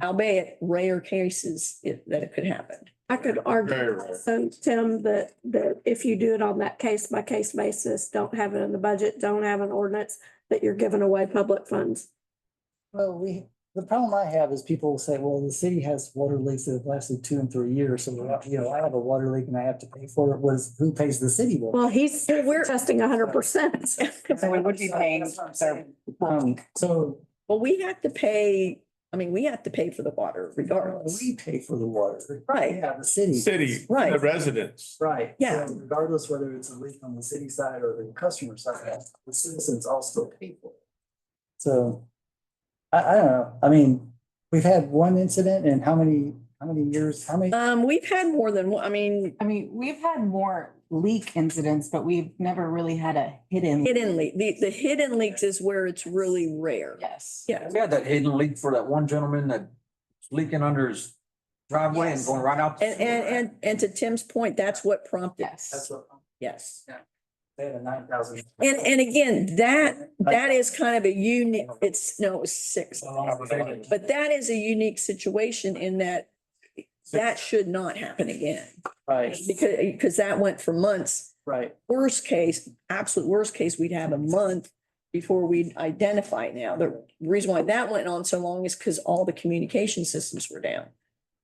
Speaker 6: albeit rare cases that it could happen.
Speaker 11: I could
Speaker 7: Very
Speaker 11: argue,
Speaker 7: rare.
Speaker 11: so Tim, that if you do it on that case by case basis, don't have it in the budget, don't have an ordinance, that you're giving away public funds.
Speaker 8: Well, the problem I have is people say, well, the city has water leaks that have lasted 2 and 3 years. So, I have a water leak and I have to pay for it. Who pays the city? Well,
Speaker 11: Well, we're testing 100%.
Speaker 12: So we would be paying their.
Speaker 8: so
Speaker 6: Well, we have to pay, I mean, we have to pay for the water regardless.
Speaker 8: we pay for the water.
Speaker 6: Right.
Speaker 8: Yeah, the city.
Speaker 7: City,
Speaker 6: Right.
Speaker 7: the residents.
Speaker 8: Right.
Speaker 6: Yeah.
Speaker 8: So regardless whether it's a leak on the city side or the customer side, the citizens all still pay for it. So I don't know. I mean, we've had one incident in how many years, how many?
Speaker 6: We've had more than one, I mean,
Speaker 12: We've had more leak incidents, but we've never really had a hidden.
Speaker 6: hidden leak, the hidden leaks is where it's really rare.
Speaker 12: Yes.
Speaker 6: Yeah.
Speaker 14: we had that hidden leak for that one gentleman that was leaking under his driveway and going right out.
Speaker 6: And to Tim's point, that's what prompted,
Speaker 12: Yes.
Speaker 8: That's what,
Speaker 6: yes.
Speaker 8: they had a 9,000.
Speaker 6: And again, that is kind of a unique, it's 6. But that is a unique situation in that should not happen again.
Speaker 8: Right,
Speaker 6: Because that went for months.
Speaker 8: right.
Speaker 6: Worst case, absolute worst case, we'd have a month before we'd identify now. The reason why that went on so long is because all the communication systems were down.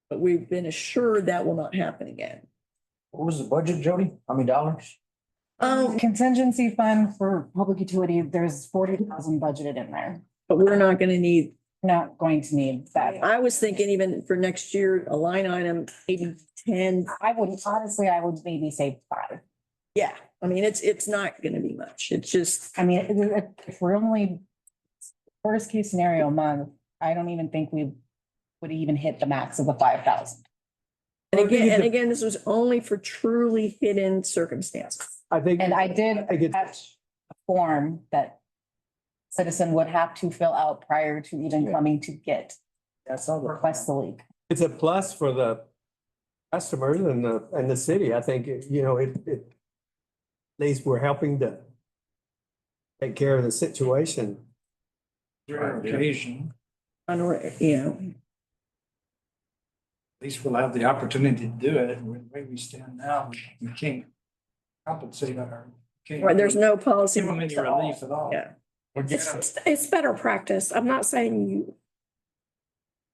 Speaker 6: But we've been assured that will not happen again.
Speaker 14: What was the budget, Jody? How many dollars?
Speaker 12: Contingency fund for public utility, there's 40,000 budgeted in there.
Speaker 6: But we're not gonna need
Speaker 12: not going to need that.
Speaker 6: I was thinking even for next year, a line item, maybe 10.
Speaker 12: I would, honestly, I would maybe say 5.
Speaker 6: Yeah, I mean, it's not gonna be much. It's just,
Speaker 12: I mean, if we're only worst case scenario month, I don't even think we would even hit the max of the 5,000.
Speaker 6: and again, this was only for truly hidden circumstances.
Speaker 1: I think.
Speaker 12: And I did
Speaker 1: I get-
Speaker 12: attach a form that citizen would have to fill out prior to even coming to get,
Speaker 8: That's all.
Speaker 12: request the leak.
Speaker 1: It's a plus for the customers and the city. I think, at least we're helping to take care of the situation.
Speaker 2: Rare occasion,
Speaker 6: On,
Speaker 2: at least we'll have the opportunity to do it. The way we stand now, we can't compensate our. can't
Speaker 6: right, there's no policy.
Speaker 2: Give them any relief at all.
Speaker 6: Yeah.
Speaker 11: It's better practice. I'm not saying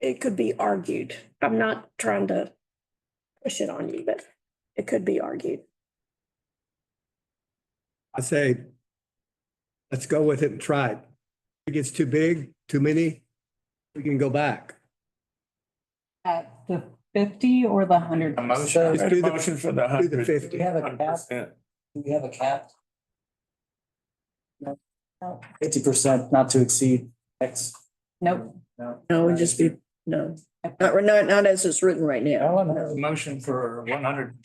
Speaker 11: it could be argued. I'm not trying to push it on you, but it could be argued.
Speaker 1: I say, let's go with it and try it. If it gets too big, too many, we can go back.
Speaker 12: At the 50 or the 100?
Speaker 2: A motion.
Speaker 7: Let's
Speaker 1: do
Speaker 7: do
Speaker 1: the-
Speaker 7: motion for the
Speaker 1: Do the
Speaker 7: 100.
Speaker 1: 50.
Speaker 8: Do we have a cap?
Speaker 7: 100%.
Speaker 8: Do we have a cap? 50% not to exceed X.
Speaker 12: Nope.
Speaker 6: No, it would just be, no, not as it's written right now.
Speaker 2: A motion for 100%.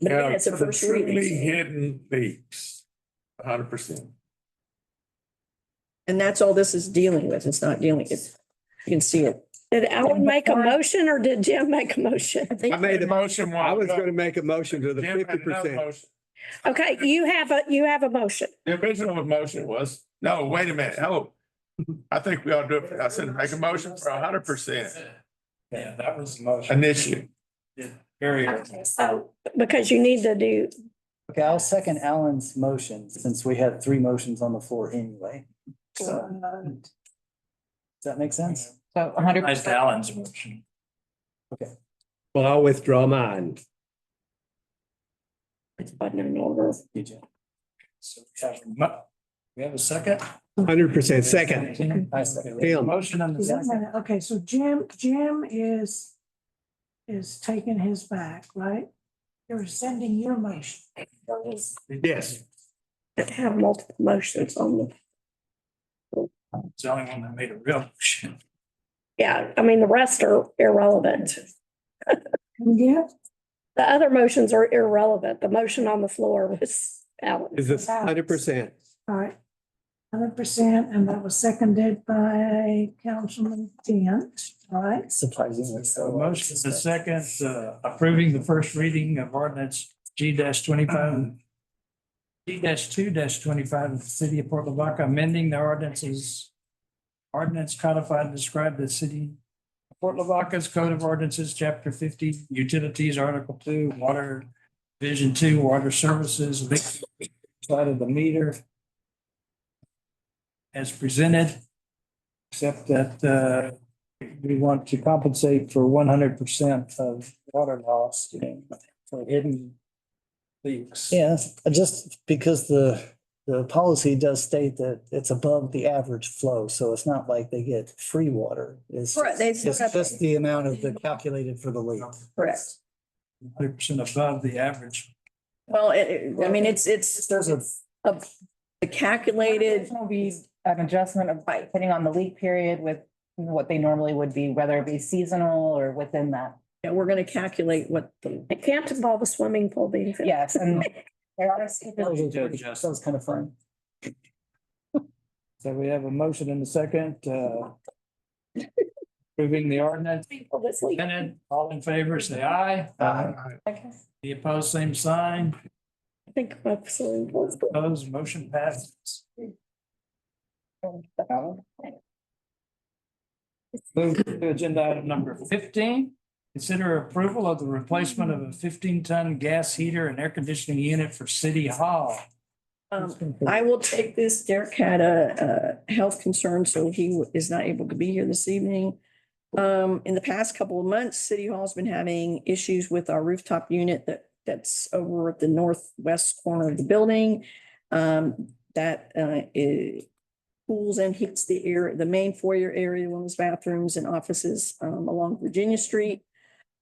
Speaker 6: But again,
Speaker 7: Yeah,
Speaker 6: it's a
Speaker 7: for
Speaker 6: first
Speaker 7: truly
Speaker 6: reading.
Speaker 7: hidden leaks, 100%.
Speaker 6: And that's all this is dealing with. It's not dealing, you can see it.
Speaker 11: Did Alan make a motion or did Jim make a motion?
Speaker 1: I made a
Speaker 7: motion.
Speaker 1: I was gonna make a motion to the
Speaker 7: Jim had
Speaker 1: 50%.
Speaker 7: another motion.
Speaker 11: Okay, you have a motion.
Speaker 7: The original motion was, no, wait a minute, oh. I think we ought to do it, I said, make a motion for 100%
Speaker 2: Yeah, that was the motion.
Speaker 7: initially.
Speaker 2: Very.
Speaker 11: Okay, so because you need to do,
Speaker 8: Okay, I'll second Alan's motion since we had 3 motions on the floor anyway. So, does that make sense?
Speaker 12: So
Speaker 2: Nice
Speaker 12: 100%.
Speaker 2: Alan's motion.
Speaker 1: Well, I'll withdraw mine.
Speaker 11: it's button in order.
Speaker 8: You, Jim.
Speaker 2: So we have a second?
Speaker 1: 100% second.
Speaker 8: I second.
Speaker 2: Okay, we have a
Speaker 1: Tim.
Speaker 2: motion on the second.
Speaker 11: Okay, so Jim is taking his back, right? You're sending your motion.
Speaker 1: Yes.
Speaker 11: Have multiple motions on them.
Speaker 2: It's the only one that made a real motion.
Speaker 11: Yeah, I mean, the rest are irrelevant. Yeah. The other motions are irrelevant. The motion on the floor was Alan.
Speaker 1: Is it 100%?
Speaker 11: All right. 100%, and that was seconded by Councilman Dent, all right?
Speaker 8: Surprisingly
Speaker 2: So
Speaker 8: so.
Speaker 2: motion is the second, approving the first reading of ordinance G-25. G-2-25 of the city of Port Lavaca, amending the ordinances. Ordinance codified and described the city of Port Lavaca's Code of Ordinances, Chapter 50, Utilities, Article 2, Water, Division 2, Water Services, side of the meter as presented, except that we want to compensate for 100% of water loss for hidden leaks.
Speaker 8: Yeah, just because the policy does state that it's above the average flow, so it's not like they get free water. It's
Speaker 6: Correct, they-
Speaker 8: it's just the amount of the calculated for the leak.
Speaker 6: Correct.
Speaker 2: 100% above the average.
Speaker 6: Well, I mean, it's
Speaker 8: There's a
Speaker 6: the calculated,
Speaker 12: Will be an adjustment of depending on the leak period with what they normally would be, whether it be seasonal or within that.
Speaker 6: yeah, we're gonna calculate what the,
Speaker 11: It can't involve a swimming pool being filled.
Speaker 12: Yes, and there are
Speaker 8: that was kind of fun.
Speaker 2: So we have a motion in the second, approving the ordinance.
Speaker 11: This week.
Speaker 2: Minute, all in favor, say aye. Any opposed, same sign.
Speaker 11: I think my swimming pool's.
Speaker 2: Opposed, motion passes. Move to agenda item number 15. Consider approval of the replacement of a 15-ton gas heater and air conditioning unit for City Hall.
Speaker 6: I will take this. Derek had a health concern, so he is not able to be here this evening. In the past couple of months, City Hall's been having issues with our rooftop unit that's over at the northwest corner of the building. That cools and heats the area, the main foyer area, women's bathrooms and offices along Virginia Street.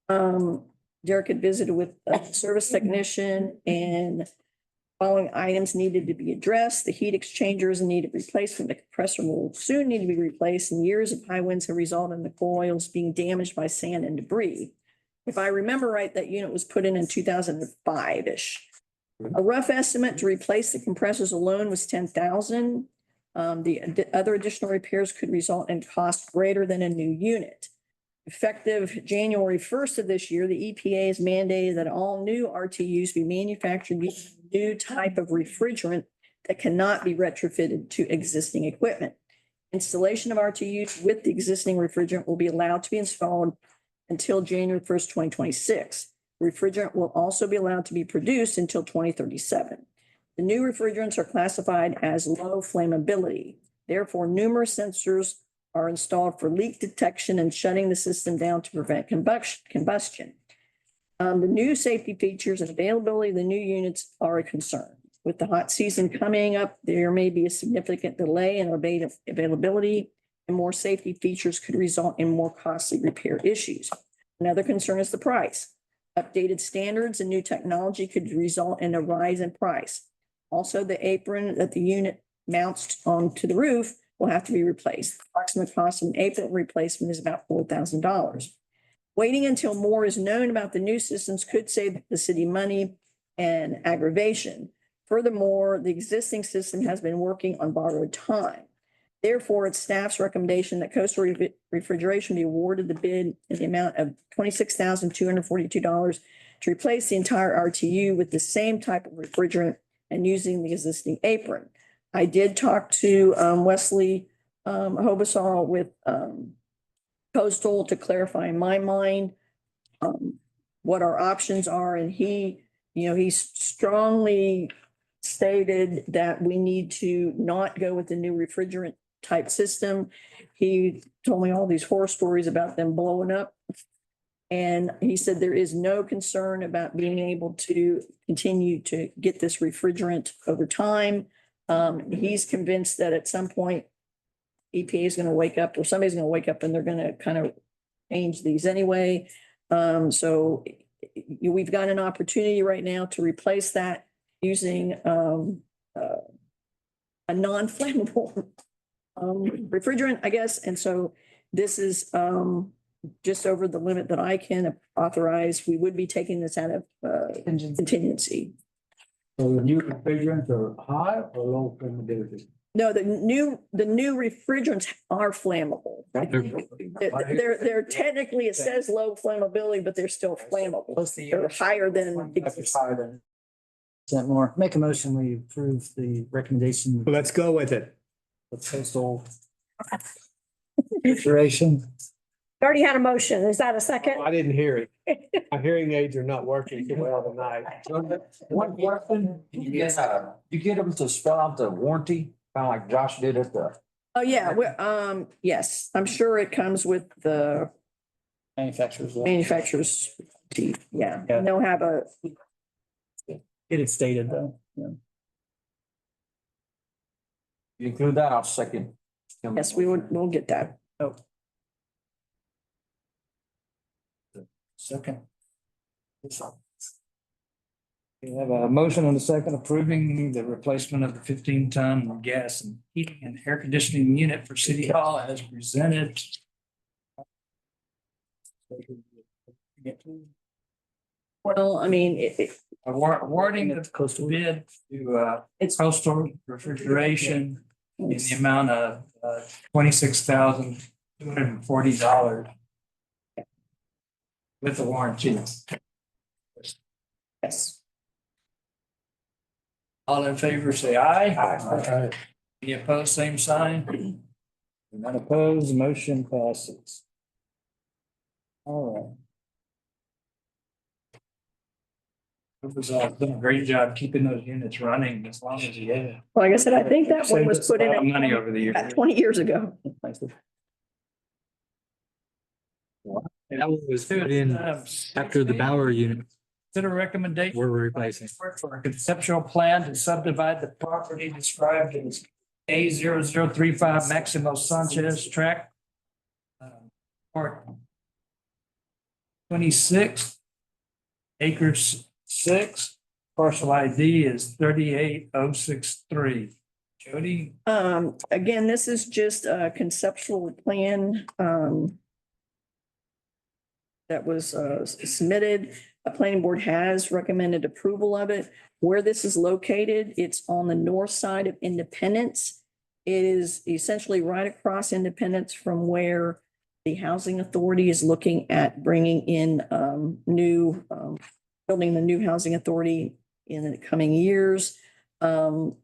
Speaker 6: Derek had visited with a service technician, and following items needed to be addressed. The heat exchangers needed replacement. The compressor will soon need to be replaced, and years of high winds have resulted in the coils being damaged by sand and debris. If I remember right, that unit was put in 2005-ish. A rough estimate to replace the compressors alone was $10,000. The other additional repairs could result in cost greater than a new unit. Effective January 1st of this year, the EPA has mandated that all new RTUs be manufactured using a new type of refrigerant that cannot be retrofitted to existing equipment. Installation of RTUs with the existing refrigerant will be allowed to be installed until January 1st, 2026. Refrigerant will also be allowed to be produced until 2037. The new refrigerants are classified as low flammability. Therefore, numerous sensors are installed for leak detection and shutting the system down to prevent combustion. The new safety features and availability of the new units are a concern. With the hot season coming up, there may be a significant delay in availability, and more safety features could result in more costly repair issues. Another concern is the price. Updated standards and new technology could result in a rise in price. Also, the apron that the unit mounts onto the roof will have to be replaced. The approximate cost of an apron replacement is about $4,000. Waiting until more is known about the new systems could save the city money and aggravation. Furthermore, the existing system has been working on borrowed time. Therefore, it's staff's recommendation that Coastal Refrigeration be awarded the bid in the amount of $26,242 to replace the entire RTU with the same type of refrigerant and using the existing apron. I did talk to Wesley Hobasal with Coastal to clarify in my mind what our options are, and he strongly stated that we need to not go with the new refrigerant type system. He told me all these horror stories about them blowing up. And he said there is no concern about being able to continue to get this refrigerant over time. He's convinced that at some point EPA is going to wake up, or somebody's going to wake up, and they're going to kind of change these anyway. So we've got an opportunity right now to replace that using a non-flammable refrigerant, I guess. And so this is just over the limit that I can authorize. We would be taking this out of contingency.
Speaker 2: So the new refrigerants are high or low flammability?
Speaker 6: No, the new refrigerants are flammable. They're technically, it says low flammability, but they're still flammable. They're higher than.
Speaker 8: More. Make a motion, we approve the recommendation
Speaker 1: Let's go with it.
Speaker 8: of Coastal Refrigeration.
Speaker 11: Already had a motion. Is that a second?
Speaker 1: I didn't hear it. My hearing aids are not working too well tonight.
Speaker 14: One question, you get them to spell out the warranty, kind of like Josh did at the.
Speaker 6: Oh, yeah, yes, I'm sure it comes with the
Speaker 8: Manufacturers.
Speaker 6: manufacturer's, yeah,
Speaker 8: Yeah.
Speaker 6: and they'll have a,
Speaker 8: Get it stated though. Yeah.
Speaker 14: You include that, I'll second.
Speaker 6: yes, we'll get that.
Speaker 2: Second. We have a motion and a second approving the replacement of the 15-ton gas and heating and air conditioning unit for City Hall as presented.
Speaker 6: Well, I mean,
Speaker 2: Awarding the coastal bid to
Speaker 6: it's
Speaker 2: Coastal Refrigeration in the amount of $26,240 with the warranty.
Speaker 6: yes.
Speaker 2: All in favor, say aye. Aye. Any opposed, same sign. None opposed, motion passes. All right. It was done a great job keeping those units running as long as you have.
Speaker 6: Well, like I said, I think that one
Speaker 2: Saved
Speaker 6: was
Speaker 2: us a
Speaker 6: put in
Speaker 2: lot of money over the years.
Speaker 6: about 20 years ago.
Speaker 13: That one was put in after the Bauer unit
Speaker 2: Consider recommendation.
Speaker 13: we're replacing.
Speaker 2: For a conceptual plan to subdivide the property described in A0035 Maximo Sanchez track. Part 26 acres 6, parcel ID is 38063. Jody?
Speaker 6: Again, this is just a conceptual plan, that was, submitted. A planning board has recommended approval of it. Where this is located, it's on the north side of Independence. It is essentially right across Independence from where the Housing Authority is looking at bringing in, building the new housing authority in the coming years. The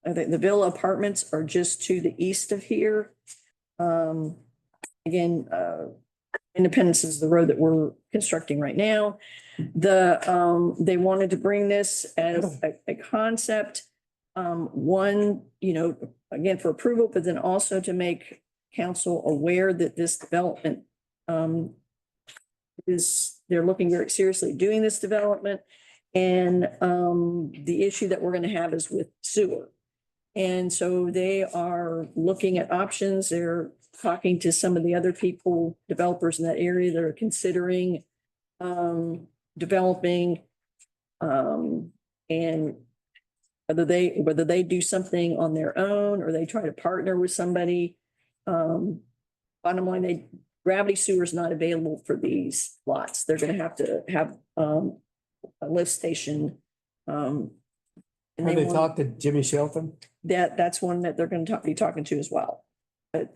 Speaker 6: Villa Apartments are just to the east of here. Again, Independence is the road that we're constructing right now. They wanted to bring this as a concept. One, again, for approval, but then also to make council aware that this development they're looking very seriously at doing this development. And the issue that we're going to have is with sewer. And so they are looking at options. They're talking to some of the other people, developers in that area that are considering developing and whether they do something on their own or they try to partner with somebody. Bottom line, gravity sewer is not available for these lots. They're going to have a lift station. And
Speaker 1: Have they talked to Jimmy Shelton?
Speaker 6: That's one that they're going to be talking to as well. But,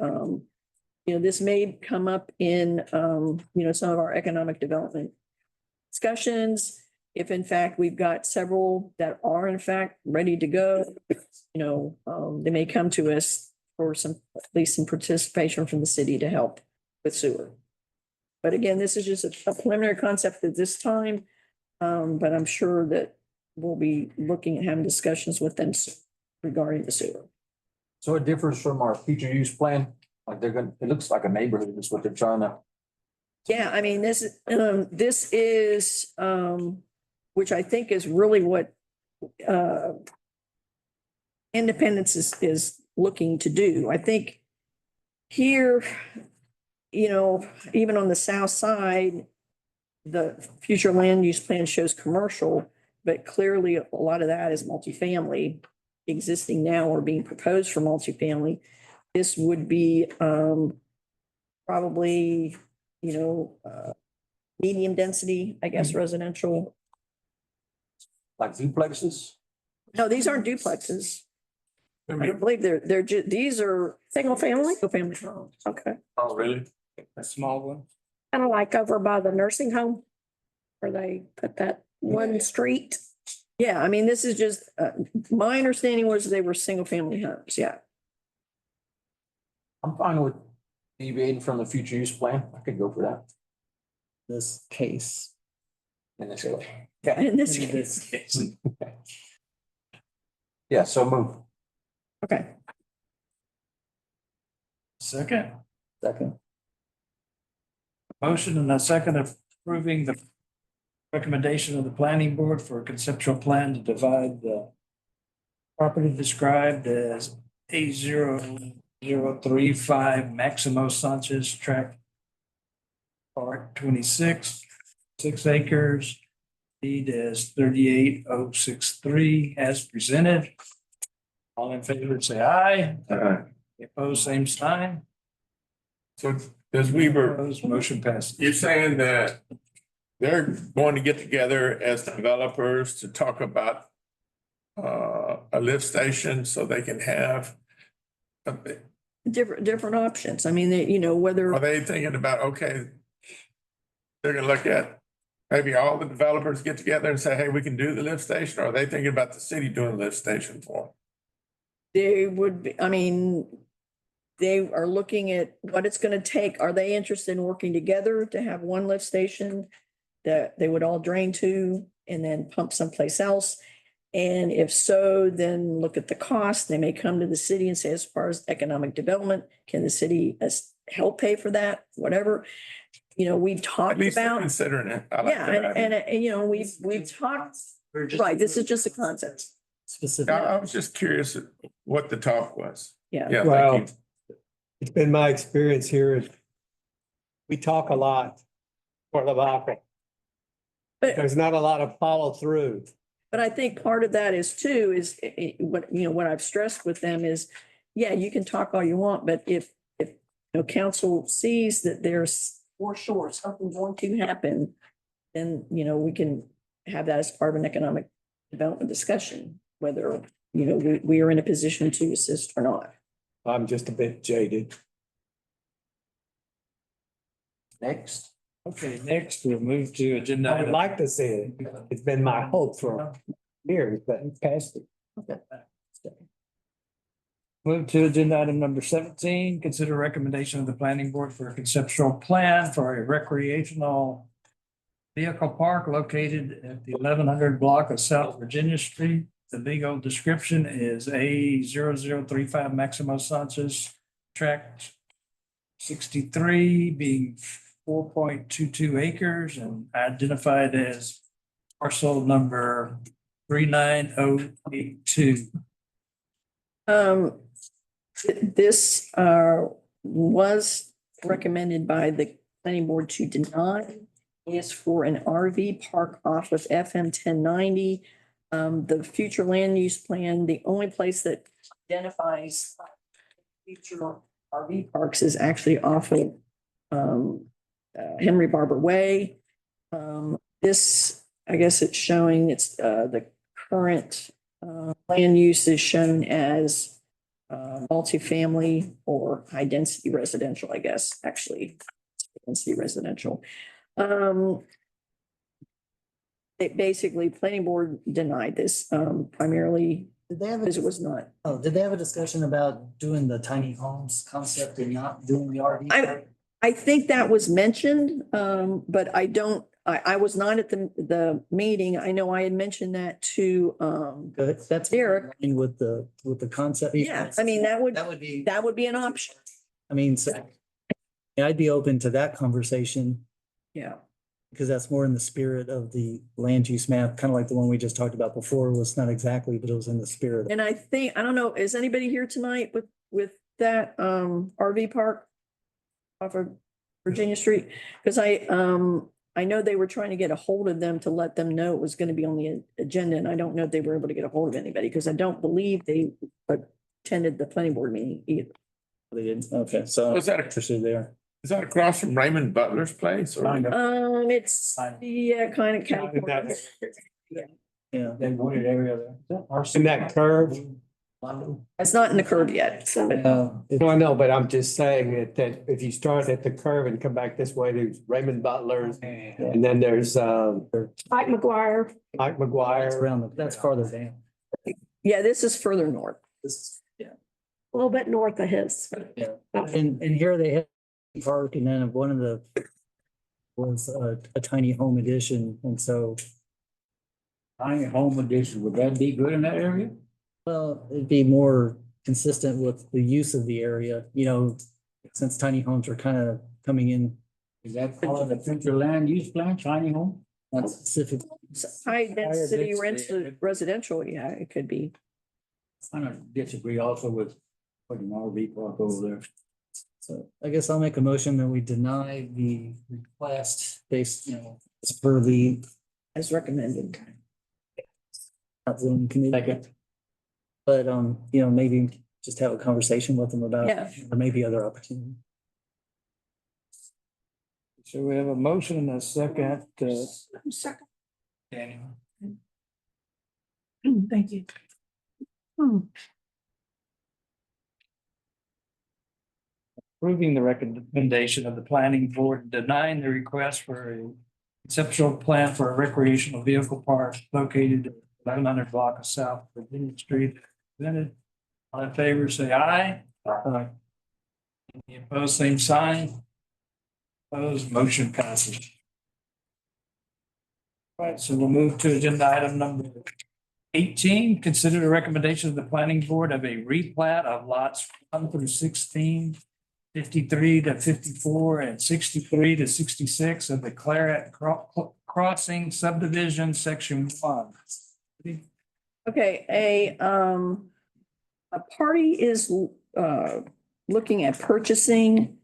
Speaker 6: this may come up in, some of our economic development discussions. If in fact, we've got several that are in fact ready to go, they may come to us for at least some participation from the city to help with sewer. But again, this is just a preliminary concept at this time. But I'm sure that we'll be looking at having discussions with them regarding the sewer.
Speaker 10: So it differs from our future use plan, like it looks like a neighborhood is what they're trying to.
Speaker 6: Yeah, I mean, this is, which I think is really what, Independence is looking to do. I think here, even on the south side, the future land use plan shows commercial, but clearly a lot of that is multifamily existing now or being proposed for multifamily. This would be probably, medium density, I guess, residential.
Speaker 10: Like duplexes?
Speaker 6: No, these aren't duplexes. I don't believe these are
Speaker 11: Single family,
Speaker 6: single family homes.
Speaker 11: okay.
Speaker 7: Oh, really?
Speaker 2: A small one.
Speaker 11: Kind of like over by the nursing home where they put that one street.
Speaker 6: Yeah, I mean, this is just, my understanding was they were single family homes. Yeah.
Speaker 10: I'm fine with deviating from the future use plan. I could go for that
Speaker 8: This case.
Speaker 10: in this case.
Speaker 6: In this case.
Speaker 10: Yeah, so move.
Speaker 6: Okay.
Speaker 2: Second,
Speaker 6: Second.
Speaker 2: motion and a second approving the recommendation of the planning board for a conceptual plan to divide the property described as A0035 Maximo Sanchez tract. Part 26, 6 acres, deed is 38063 as presented. All in favor, say aye. Opposed, same sign.
Speaker 7: So does Weaver,
Speaker 2: Opposed, motion passes.
Speaker 7: you're saying that they're going to get together as developers to talk about a lift station so they can have.
Speaker 6: Different options. I mean, whether.
Speaker 7: Are they thinking about, okay, they're gonna look at maybe all the developers get together and say, hey, we can do the lift station? Or are they thinking about the city doing the lift station for them?
Speaker 6: They would be, I mean, they are looking at what it's gonna take. Are they interested in working together to have one lift station that they would all drain to and then pump someplace else? And if so, then look at the cost. They may come to the city and say, as far as economic development, can the city help pay for that? Whatever. We've
Speaker 7: At
Speaker 6: talked
Speaker 7: least they're
Speaker 6: about.
Speaker 7: considering it. I like
Speaker 6: Yeah,
Speaker 7: that idea.
Speaker 6: and we've talked, right, this is just a concept.
Speaker 8: specific.
Speaker 7: I was just curious what the talk was.
Speaker 6: Yeah.
Speaker 7: Yeah,
Speaker 1: Well,
Speaker 7: thank you.
Speaker 1: it's been my experience here. We talk a lot, Port Lavaca.
Speaker 6: But-
Speaker 1: There's not a lot of follow through.
Speaker 6: But I think part of that is too, is what, what I've stressed with them is, yeah, you can talk all you want, but if council sees that there's for sure something going to happen, then, we can have that as part of an economic development discussion, whether, we are in a position to assist or not.
Speaker 1: I'm just a bit jaded.
Speaker 14: Next.
Speaker 2: Okay, next we'll move to agenda.
Speaker 1: I would
Speaker 2: item-
Speaker 1: like to see it. It's been my hope for years, but it's past it.
Speaker 2: Move to agenda item number 17, consider recommendation of the planning board for a conceptual plan for a recreational vehicle park located at the 1100 block of South Virginia Street. The legal description is A0035 Maximo Sanchez, tract 63 being 4.22 acres and identified as parcel number 39082.
Speaker 6: This was recommended by the planning board to deny. Is for an RV park off of FM 1090. The future land use plan, the only place that identifies future RV parks is actually off of Henry Barber Way. This, I guess it's showing the current land use is shown as multifamily or high density residential, I guess, actually, density residential. It basically, planning board denied this primarily
Speaker 8: Did they have
Speaker 6: because it
Speaker 8: a,
Speaker 6: was not.
Speaker 8: did they have a discussion about doing the tiny homes concept and not doing the RV?
Speaker 6: I think that was mentioned, but I was not at the meeting. I know I had mentioned that to,
Speaker 8: Good, that's
Speaker 6: Derek.
Speaker 8: with the concept.
Speaker 6: yeah, I mean, that would
Speaker 8: That would be,
Speaker 6: an option.
Speaker 8: I mean, so I'd be open to that conversation
Speaker 6: Yeah.
Speaker 8: because that's more in the spirit of the land use map, kind of like the one we just talked about before. Was not exactly, but it was in the spirit.
Speaker 6: And I don't know, is anybody here tonight with that RV park off of Virginia Street? Because I know they were trying to get a hold of them to let them know it was going to be on the agenda, and I don't know if they were able to get a hold of anybody because I don't believe they attended the planning board meeting either.
Speaker 8: They didn't, okay, so
Speaker 7: Was that a-
Speaker 8: interested there.
Speaker 7: Is that across from Raymond Butler's place or?
Speaker 6: It's, yeah, kind of.
Speaker 8: Yeah.
Speaker 10: That wooded area there.
Speaker 1: In that curve.
Speaker 6: It's not in the curve yet, so.
Speaker 1: No, I know, but I'm just saying that if you start at the curve and come back this way, there's Raymond Butler's. And then there's
Speaker 11: Mike McGuire.
Speaker 1: Mike
Speaker 8: That's
Speaker 1: McGuire.
Speaker 8: around, that's farther down.
Speaker 6: Yeah, this is further north.
Speaker 8: This, yeah.
Speaker 11: A little bit north of his.
Speaker 8: Yeah. And here they have a park and then one of the was a tiny home addition. And so,
Speaker 10: Tiny home addition, would that be good in that area?
Speaker 8: well, it'd be more consistent with the use of the area, since tiny homes are kind of coming in.
Speaker 10: Is that part of the future land use plan, tiny home?
Speaker 8: Not specific.
Speaker 6: High density
Speaker 10: density.
Speaker 6: residential, yeah, it could be.
Speaker 10: I don't disagree also with putting an RV park over there.
Speaker 8: So I guess I'll make a motion that we deny the request based, as per the.
Speaker 6: As recommended.
Speaker 8: Zoning committee.
Speaker 10: Second.
Speaker 8: But, maybe just have a conversation with them about,
Speaker 6: Yeah.
Speaker 8: there may be other opportunities.
Speaker 2: So we have a motion and a second,
Speaker 11: Second.
Speaker 2: Daniel.
Speaker 11: Thank you.
Speaker 2: Approving the recommendation of the planning board denying the request for a conceptual plan for a recreational vehicle park located at 1100 block of South Virginia Street. Presented. All in favor, say aye. Aye. Any opposed, same sign. Opposed, motion passes. Right, so we'll move to agenda item number 18. Consider the recommendation of the planning board of a replat of lots 1 through 16, 53 to 54, and 63 to 66 of the Claret Crossing subdivision, section 1.
Speaker 6: Okay, a party is looking at purchasing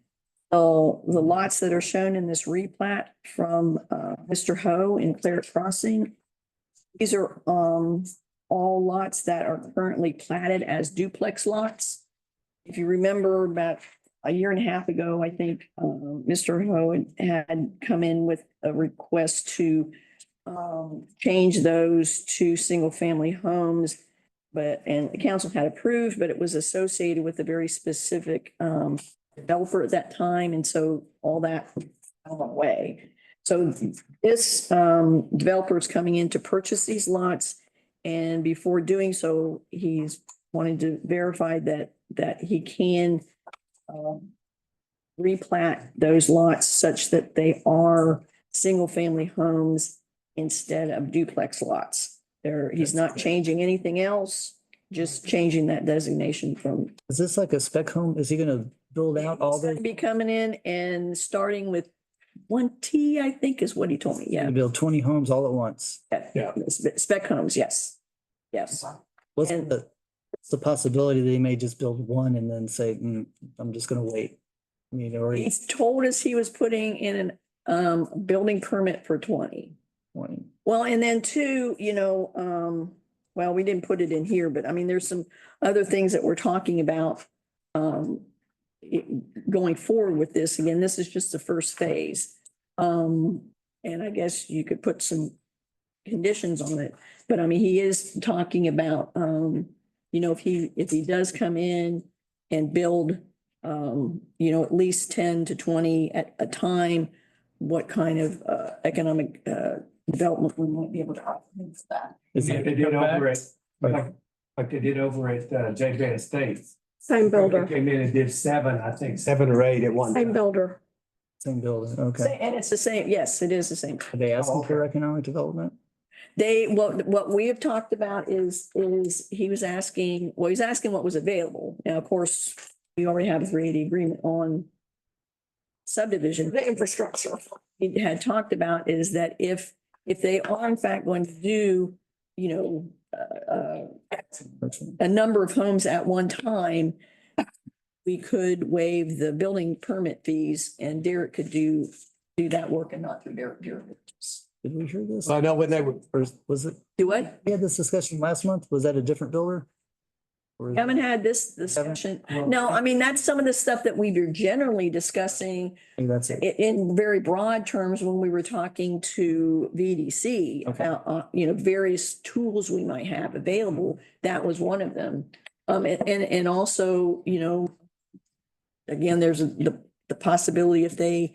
Speaker 6: the lots that are shown in this replat from Mr. Ho in Claret Crossing. These are all lots that are currently platted as duplex lots. If you remember about a year and a half ago, I think Mr. Ho had come in with a request to change those to single-family homes. And the council had approved, but it was associated with a very specific developer at that time, and so all that went away. So this developer is coming in to purchase these lots, and before doing so, he's wanting to verify that he can replat those lots such that they are single-family homes instead of duplex lots. He's not changing anything else, just changing that designation from.
Speaker 8: Is this like a spec home? Is he gonna build out all
Speaker 6: He's gonna
Speaker 8: the,
Speaker 6: be coming in and starting with 20, I think is what he told me, yeah.
Speaker 8: build 20 homes all at once?
Speaker 1: Yeah.
Speaker 6: Spec homes, yes. Yes.
Speaker 8: What's
Speaker 6: And-
Speaker 8: what's the possibility that he may just build one and then say, I'm just gonna wait? I mean, or
Speaker 6: He's told us he was putting in an building permit for 20.
Speaker 8: 20.
Speaker 6: Well, and then two, well, we didn't put it in here, but I mean, there's some other things that we're talking about going forward with this. Again, this is just the first phase. And I guess you could put some conditions on it, but I mean, he is talking about, if he does come in and build, at least 10 to 20 at a time, what kind of economic development we might be able to offer for that.
Speaker 8: Is
Speaker 1: Like
Speaker 8: it,
Speaker 1: they did over at,
Speaker 8: Right.
Speaker 1: like they did over at J.J. Estates.
Speaker 11: Same
Speaker 1: They
Speaker 11: builder,
Speaker 1: came in and did 7 or 8 at one
Speaker 11: same
Speaker 1: time.
Speaker 11: builder.
Speaker 8: same building? Okay.
Speaker 6: And it's the same, yes, it is the same.
Speaker 8: Are they asking for economic development?
Speaker 6: What we have talked about is he's asking what was available. Now, of course, we already have a 380 agreement on subdivision.
Speaker 11: The infrastructure.
Speaker 6: He had talked about is that if they are in fact going to do, a number of homes at one time, we could waive the building permit fees and Derek could do that work and not through Derek.
Speaker 8: Did we hear this?
Speaker 1: I know when they were,
Speaker 8: Or was it,
Speaker 6: Do what?
Speaker 8: we had this discussion last month? Was that a different builder? Or is-
Speaker 6: Haven't had this discussion. No, I mean, that's some of the stuff that we were generally discussing
Speaker 8: Maybe that's it.
Speaker 6: in very broad terms when we were talking to VDC
Speaker 8: Okay.
Speaker 6: about, various tools we might have available. That was one of them. And also, again, there's the possibility if they,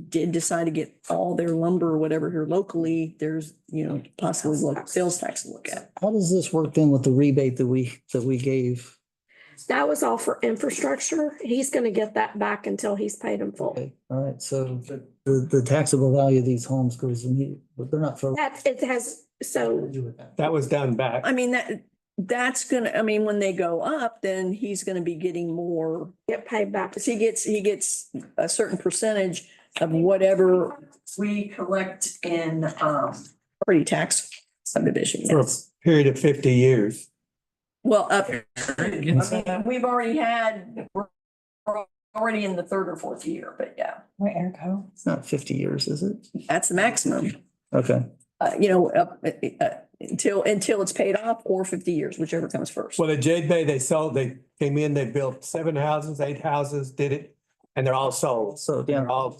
Speaker 6: did decide to get all their lumber or whatever here locally, there's, possibly local sales tax to look at.
Speaker 8: How does this work then with the rebate that we gave?
Speaker 11: That was all for infrastructure. He's gonna get that back until he's paid in full.
Speaker 8: Okay, all right, so the taxable value of these homes goes in, but they're not for.
Speaker 11: That, it has, so
Speaker 1: that was done back.
Speaker 6: I mean, that's gonna, I mean, when they go up, then he's gonna be getting more.
Speaker 11: get paid back.
Speaker 6: Because he gets a certain percentage of whatever we collect in property tax subdivision.
Speaker 1: For a
Speaker 6: Yes.
Speaker 1: period of 50 years.
Speaker 6: Well, I mean, we've we're already in the third or fourth year, but yeah,
Speaker 12: Right, Eric Ho?
Speaker 8: It's not 50 years, is it?
Speaker 6: that's the maximum.
Speaker 8: Okay,
Speaker 6: Until it's paid off or 50 years, whichever comes first.
Speaker 1: Well, at Jade Bay, they came in, they built 7 houses, 8 houses, did it, and they're all sold.
Speaker 8: so, yeah,
Speaker 1: They're all,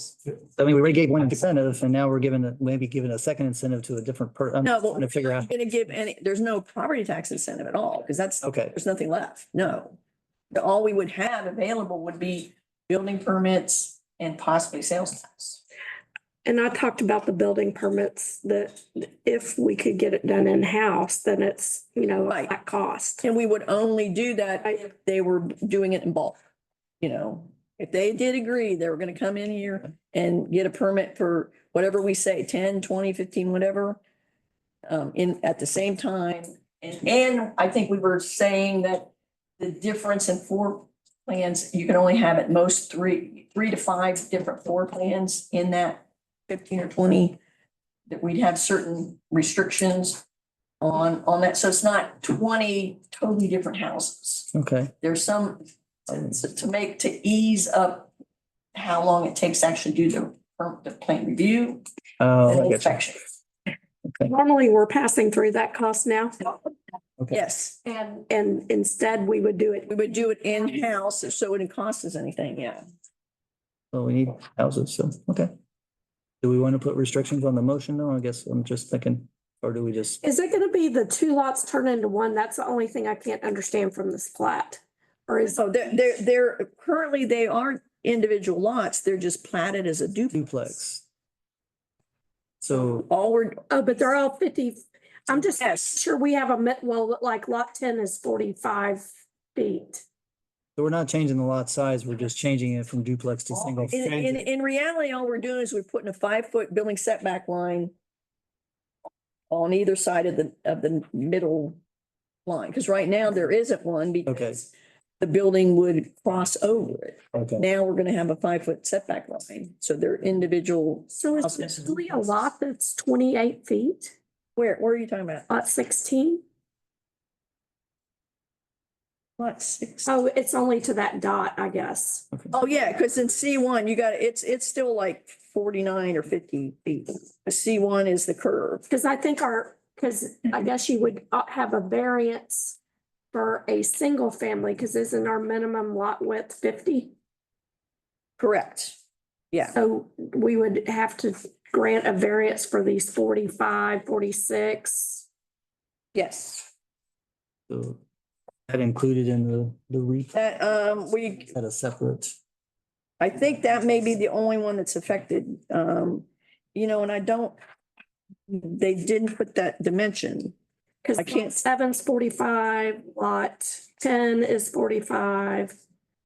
Speaker 8: I mean, we already gave one incentive and now we're maybe giving a second incentive to a different I'm
Speaker 6: No,
Speaker 8: trying to figure out.
Speaker 6: Gonna give there's no property tax incentive at all, because
Speaker 8: Okay,
Speaker 6: there's nothing left. No. All we would have available would be building permits and possibly sales tax.
Speaker 11: And I talked about the building permits, that if we could get it done in-house, then it's,
Speaker 6: Right.
Speaker 11: at cost.
Speaker 6: And we would only do that if they were doing it in bulk. If they did agree, they were gonna come in here and get a permit for whatever we say, 10, 20, 15, whatever. At the same time, and I think we were saying that the difference in floor plans, you can only have at most three to 5 different floor plans in that 15 or 20. That we'd have certain restrictions on that. So it's not 20 totally different houses.
Speaker 8: Okay.
Speaker 6: There's some, to ease up how long it takes to actually do the plan review
Speaker 8: Oh,
Speaker 6: and
Speaker 8: I get you.
Speaker 6: inspection.
Speaker 11: Normally, we're passing through that cost now.
Speaker 8: Okay.
Speaker 6: Yes,
Speaker 11: And instead, we would do it.
Speaker 6: we would do it in-house, so it wouldn't cost us anything, yeah.
Speaker 8: Well, we need houses, so, okay. Do we want to put restrictions on the motion though? I guess I'm just thinking, or do we just,
Speaker 11: Is it gonna be the two lots turned into one? That's the only thing I can't understand from this plat. Or is,
Speaker 6: So they're currently, they aren't individual lots, they're just platted as a duplex.
Speaker 8: duplex? So,
Speaker 6: All we're,
Speaker 11: oh, but they're all 50. I'm just
Speaker 6: yes,
Speaker 11: sure we have well, like lot 10 is 45 feet.
Speaker 8: so we're not changing the lot size, we're just changing it from duplex to single.
Speaker 6: in reality, all we're doing is we're putting a 5-foot building setback line on either side of the middle line, because right now there isn't one because the building would cross over it.
Speaker 8: Okay.
Speaker 6: Now we're gonna have a 5-foot setback line, so they're individual.
Speaker 11: So is
Speaker 6: houses.
Speaker 11: this really a lot that's 28 feet?
Speaker 6: Where are you talking about?
Speaker 11: Lot 16?
Speaker 6: Lot 6.
Speaker 11: Oh, it's only to that dot, I guess.
Speaker 6: Oh, yeah, because in C1, you got, it's still like 49 or 50 feet. A C1 is the curve.
Speaker 11: Because I think because I guess you would have a variance for a single family, because isn't our minimum lot width 50?
Speaker 6: Correct. Yeah.
Speaker 11: So we would have to grant a variance for these 45, 46.
Speaker 6: Yes.
Speaker 8: So that included in the REIT
Speaker 6: That, we,
Speaker 8: at a separate.
Speaker 6: I think that may be the only one that's affected. And they didn't put that dimension.
Speaker 11: Because
Speaker 6: I can't-
Speaker 11: lot 7's 45, lot 10 is 45,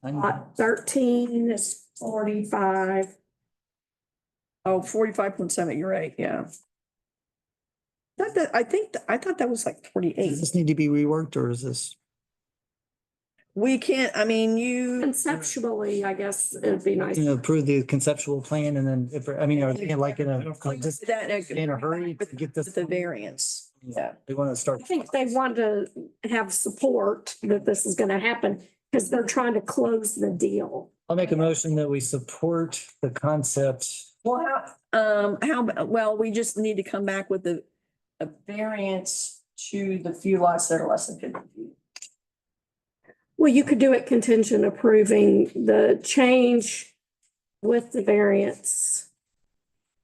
Speaker 11: lot 13 is 45.
Speaker 6: Oh, 45.7, you're right, yeah. I thought that was like
Speaker 8: Does
Speaker 6: 48.
Speaker 8: this need to be reworked or is this?
Speaker 6: We can't, I mean,
Speaker 11: Conceptually, I guess it'd be nice.
Speaker 8: Approve the conceptual plan and then if, I mean, are they like in just
Speaker 6: that
Speaker 8: in a hurry to get this?
Speaker 6: with the variance, yeah.
Speaker 8: They want to start.
Speaker 11: I think they want to have support that this is gonna happen because they're trying to close the deal.
Speaker 8: I'll make a motion that we support the concept.
Speaker 6: Well, well, we just need to come back with a variance to the few lots that are less than 50 feet.
Speaker 11: Well, you could do it contingent approving the change with the variance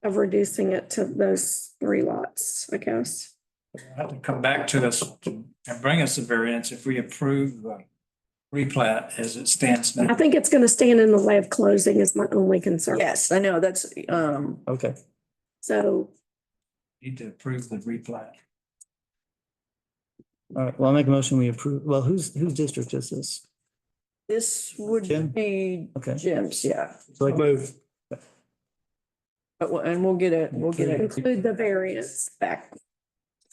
Speaker 11: of reducing it to those 3 lots, I guess.
Speaker 2: Have to come back to us and bring us a variance if we approve the replat as it stands
Speaker 11: I
Speaker 2: now.
Speaker 11: think it's gonna stand in the way of closing is my only concern.
Speaker 6: Yes, I know, that's,
Speaker 8: Okay.
Speaker 11: So
Speaker 2: Need to approve the replat.
Speaker 8: All right. Well, I'll make a motion. We approve. Well, whose district is this?
Speaker 6: this would
Speaker 8: Jim?
Speaker 6: be
Speaker 8: Okay.
Speaker 6: Jim's, yeah.
Speaker 8: So I move.
Speaker 6: But, we'll get it
Speaker 11: include the variance.
Speaker 6: back.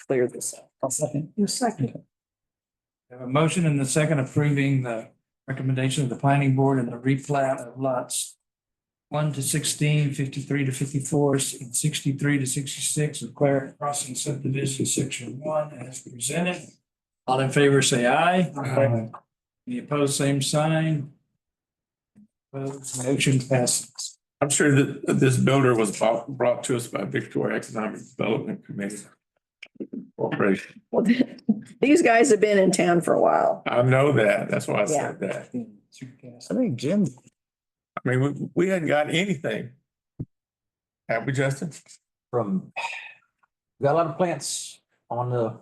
Speaker 6: Clear this up.
Speaker 8: I'll second.
Speaker 11: Your second.
Speaker 2: We have a motion and the second approving the recommendation of the planning board and the replat of lots 1 to 16, 53 to 54, and 63 to 66 of Claret Crossing subdivision section 1 as presented. All in favor, say aye.
Speaker 7: Aye.
Speaker 2: Any opposed, same sign. Opposed, motion passes.
Speaker 7: I'm sure that this builder was brought to us by Victoria Economic Development Committee. Corporation.
Speaker 6: Well, these guys have been in town for a while.
Speaker 7: I know that. That's why I said that.
Speaker 8: I think Jim.
Speaker 7: I mean, we hadn't got anything. Have we, Justin?
Speaker 14: From, we got a lot of plants on the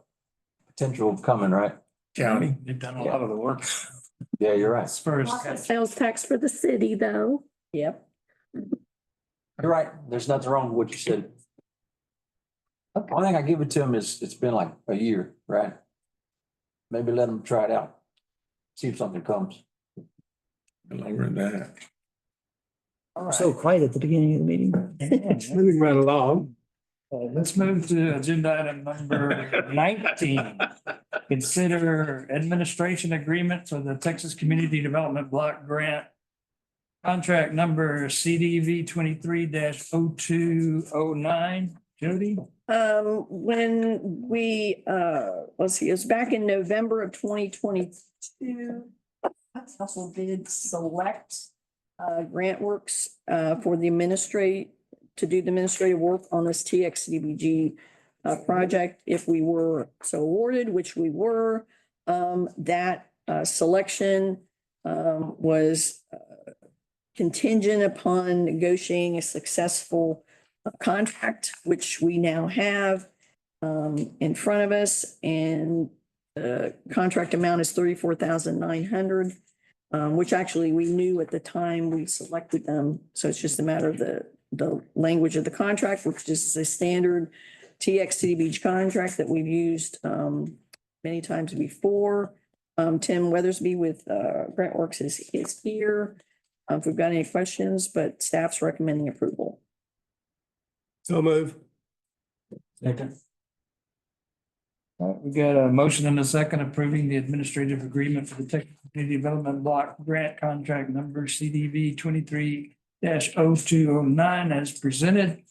Speaker 14: potential of coming, right?
Speaker 7: County.
Speaker 2: They've done a lot of the work.
Speaker 14: Yeah, you're right.
Speaker 2: As far as
Speaker 11: Sales tax for the city, though.
Speaker 6: Yep.
Speaker 14: You're right. There's nothing wrong with what you said. Only thing I give it to them is it's been like a year, right? Maybe let them try it out. See if something comes.
Speaker 7: Longer than that.
Speaker 8: So quiet at the beginning of the meeting.
Speaker 1: Moving right along.
Speaker 2: Let's move to agenda item number 19. Consider administration agreement for the Texas Community Development Block Grant. Contract number CDV 23-0209 Jody?
Speaker 6: When we, let's see, it was back in November of 2022. Council did select Grant Works for the to do the administrative work on this TXCDBG project. If we were so awarded, which we were, that selection was contingent upon negotiating a successful contract, which we now have in front of us, and the contract amount is $34,900, which actually we knew at the time we selected them. So it's just a matter of the language of the contract, which is a standard TXCD contract that we've used many times before. Tim Weathersby with Grant Works is here. If we've got any questions, but staff's recommending approval.
Speaker 1: So move.
Speaker 2: Second. All right, we got a motion and a second approving the administrative agreement for the Texas Community Development Block Grant Contract Number CDV 23-0209 as presented.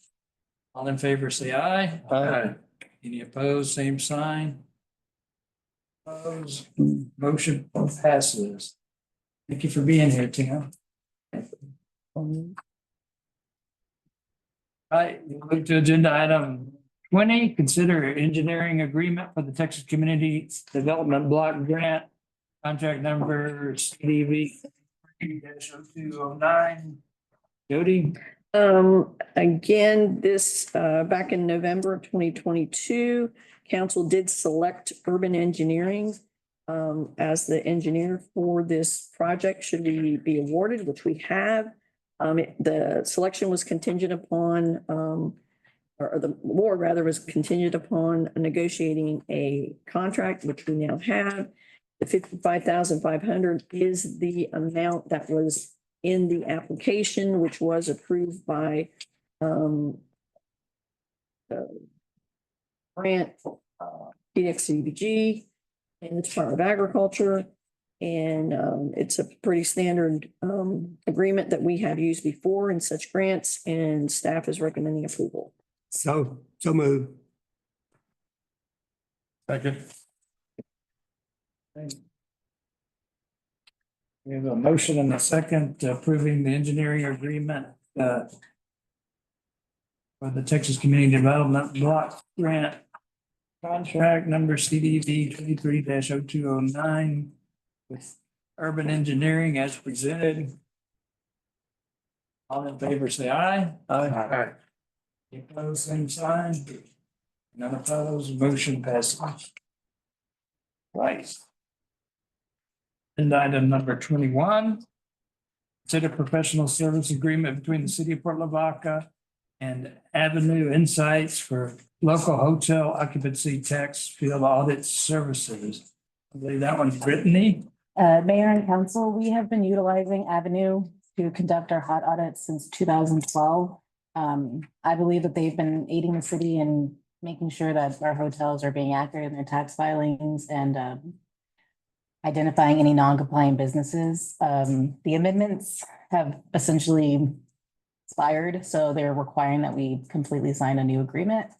Speaker 2: All in favor, say aye.
Speaker 7: Aye.
Speaker 2: Any opposed, same sign. Opposed, motion passes. Thank you for being here, Tim. All right, we'll move to agenda item 20, consider engineering agreement for the Texas Community Development Block Grant, contract number CDV 0209. Jody?
Speaker 6: Again, this, back in November of 2022, council did select Urban Engineering as the engineer for this project, should we be awarded, which we have. The selection was contingent upon, or the award rather was contingent upon negotiating a contract, which we now have. The $55,500 is the amount that was in the application, which was approved by the grant, PXCBG and the Department of Agriculture. And it's a pretty standard agreement that we have used before in such grants, and staff is recommending approval.
Speaker 1: So move.
Speaker 7: Second.
Speaker 2: We have a motion and a second approving the engineering agreement for the Texas Community Development Block Grant contract number CDV 23-0209 with Urban Engineering as presented. All in favor, say aye.
Speaker 7: Aye.
Speaker 2: Any opposed, same sign. None opposed, motion passes. Right. And item number 21. Consider professional service agreement between the city of Port Lavaca and Avenue Insights for local hotel occupancy tax field audit services. I believe that one's Brittany.
Speaker 12: Mayor and council, we have been utilizing Avenue to conduct our hot audits since 2012. I believe that they've been aiding the city in making sure that our hotels are being accurate in their tax filings and identifying any non-compliant businesses. The amendments have essentially expired, so they're requiring that we completely sign a new agreement.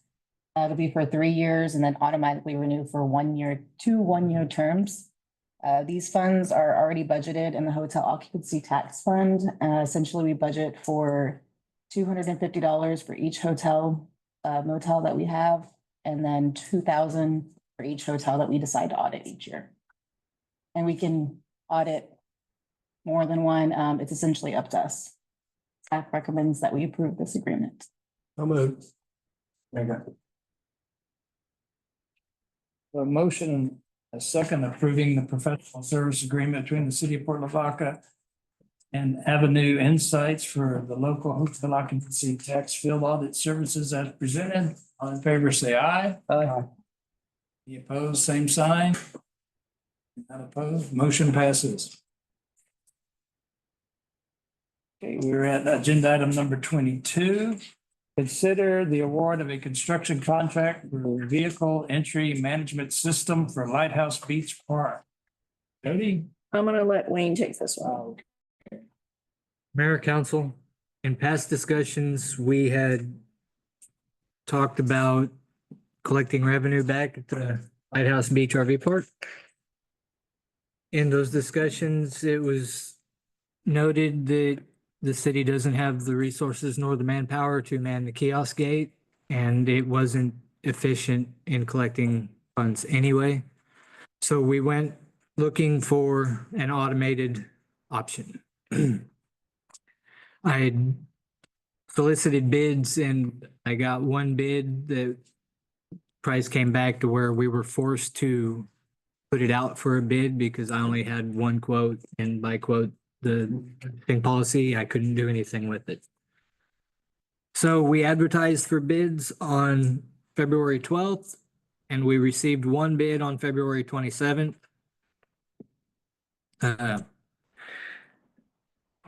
Speaker 12: It'll be for 3 years and then automatically renew for 1 year, 2 one-year terms. These funds are already budgeted in the hotel occupancy tax fund. Essentially, we budget for $250 for each hotel motel that we have, and then $2,000 for each hotel that we decide to audit each year. And we can audit more than one. It's essentially up to us. Staff recommends that we approve this agreement.
Speaker 1: So move.
Speaker 2: A motion and a second approving the professional service agreement between the city of Port Lavaca and Avenue Insights for the local hotel occupancy tax field audit services as presented. All in favor, say aye.
Speaker 8: Aye.
Speaker 2: Any opposed, same sign. Not opposed, motion passes. Okay, we're at agenda item number 22. Consider the award of a construction contract for vehicle entry management system for Lighthouse Beach Park. Jody?
Speaker 6: I'm gonna let Wayne take this one.
Speaker 13: Mayor, council, in past discussions, we had talked about collecting revenue back at the Lighthouse Beach RV Park. In those discussions, it was noted that the city doesn't have the resources nor the manpower to man the kiosk gate, and it wasn't efficient in collecting funds anyway. So we went looking for an automated option. I solicited bids and I got one bid. The price came back to where we were forced to put it out for a bid because I only had one quote, and by quote, the thing policy, I couldn't do anything with it. So we advertised for bids on February 12th, and we received one bid on February 27th.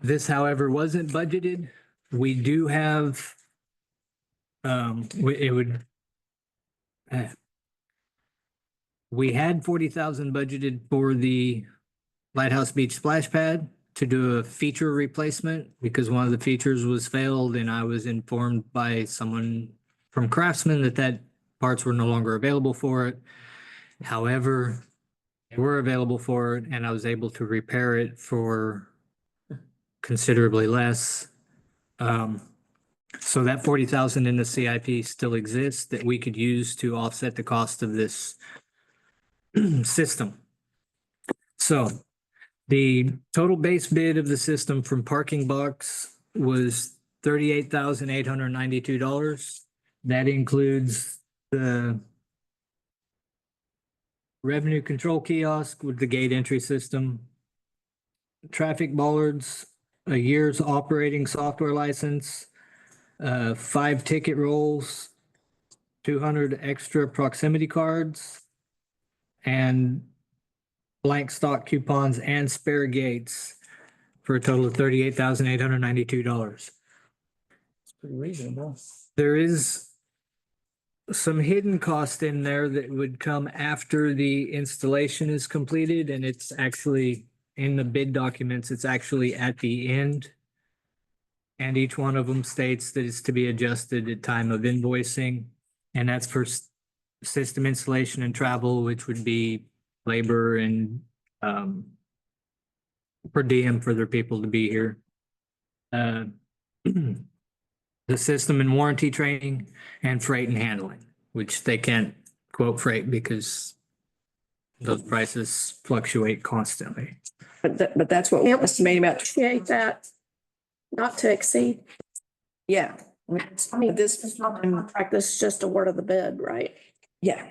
Speaker 13: This, however, wasn't budgeted. We do have, we had 40,000 budgeted for the Lighthouse Beach splash pad to do a feature replacement because one of the features was failed, and I was informed by someone from Craftsman that parts were no longer available for it. However, they were available for it, and I was able to repair it for considerably less. So that 40,000 in the CIP still exists that we could use to offset the cost of this system. So the total base bid of the system from Parking Box was $38,892. That includes the revenue control kiosk with the gate entry system, traffic bollards, a year's operating software license, 5 ticket rolls, 200 extra proximity cards, and blank stock coupons and spare gates for a total of $38,892.
Speaker 8: It's pretty reasonable.
Speaker 13: There is some hidden cost in there that would come after the installation is completed, and it's actually in the bid documents, it's actually at the end. And each one of them states that it's to be adjusted at time of invoicing. And that's for system installation and travel, which would be labor and per diem for their people to be here. The system and warranty training and freight and handling, which they can't quote freight because those prices fluctuate constantly.
Speaker 6: But that's what we're estimating about.
Speaker 3: Appreciate that. Not to exceed.
Speaker 6: Yeah.
Speaker 3: I mean, this is not a contract. This is just a word of the bid, right?
Speaker 6: Yeah.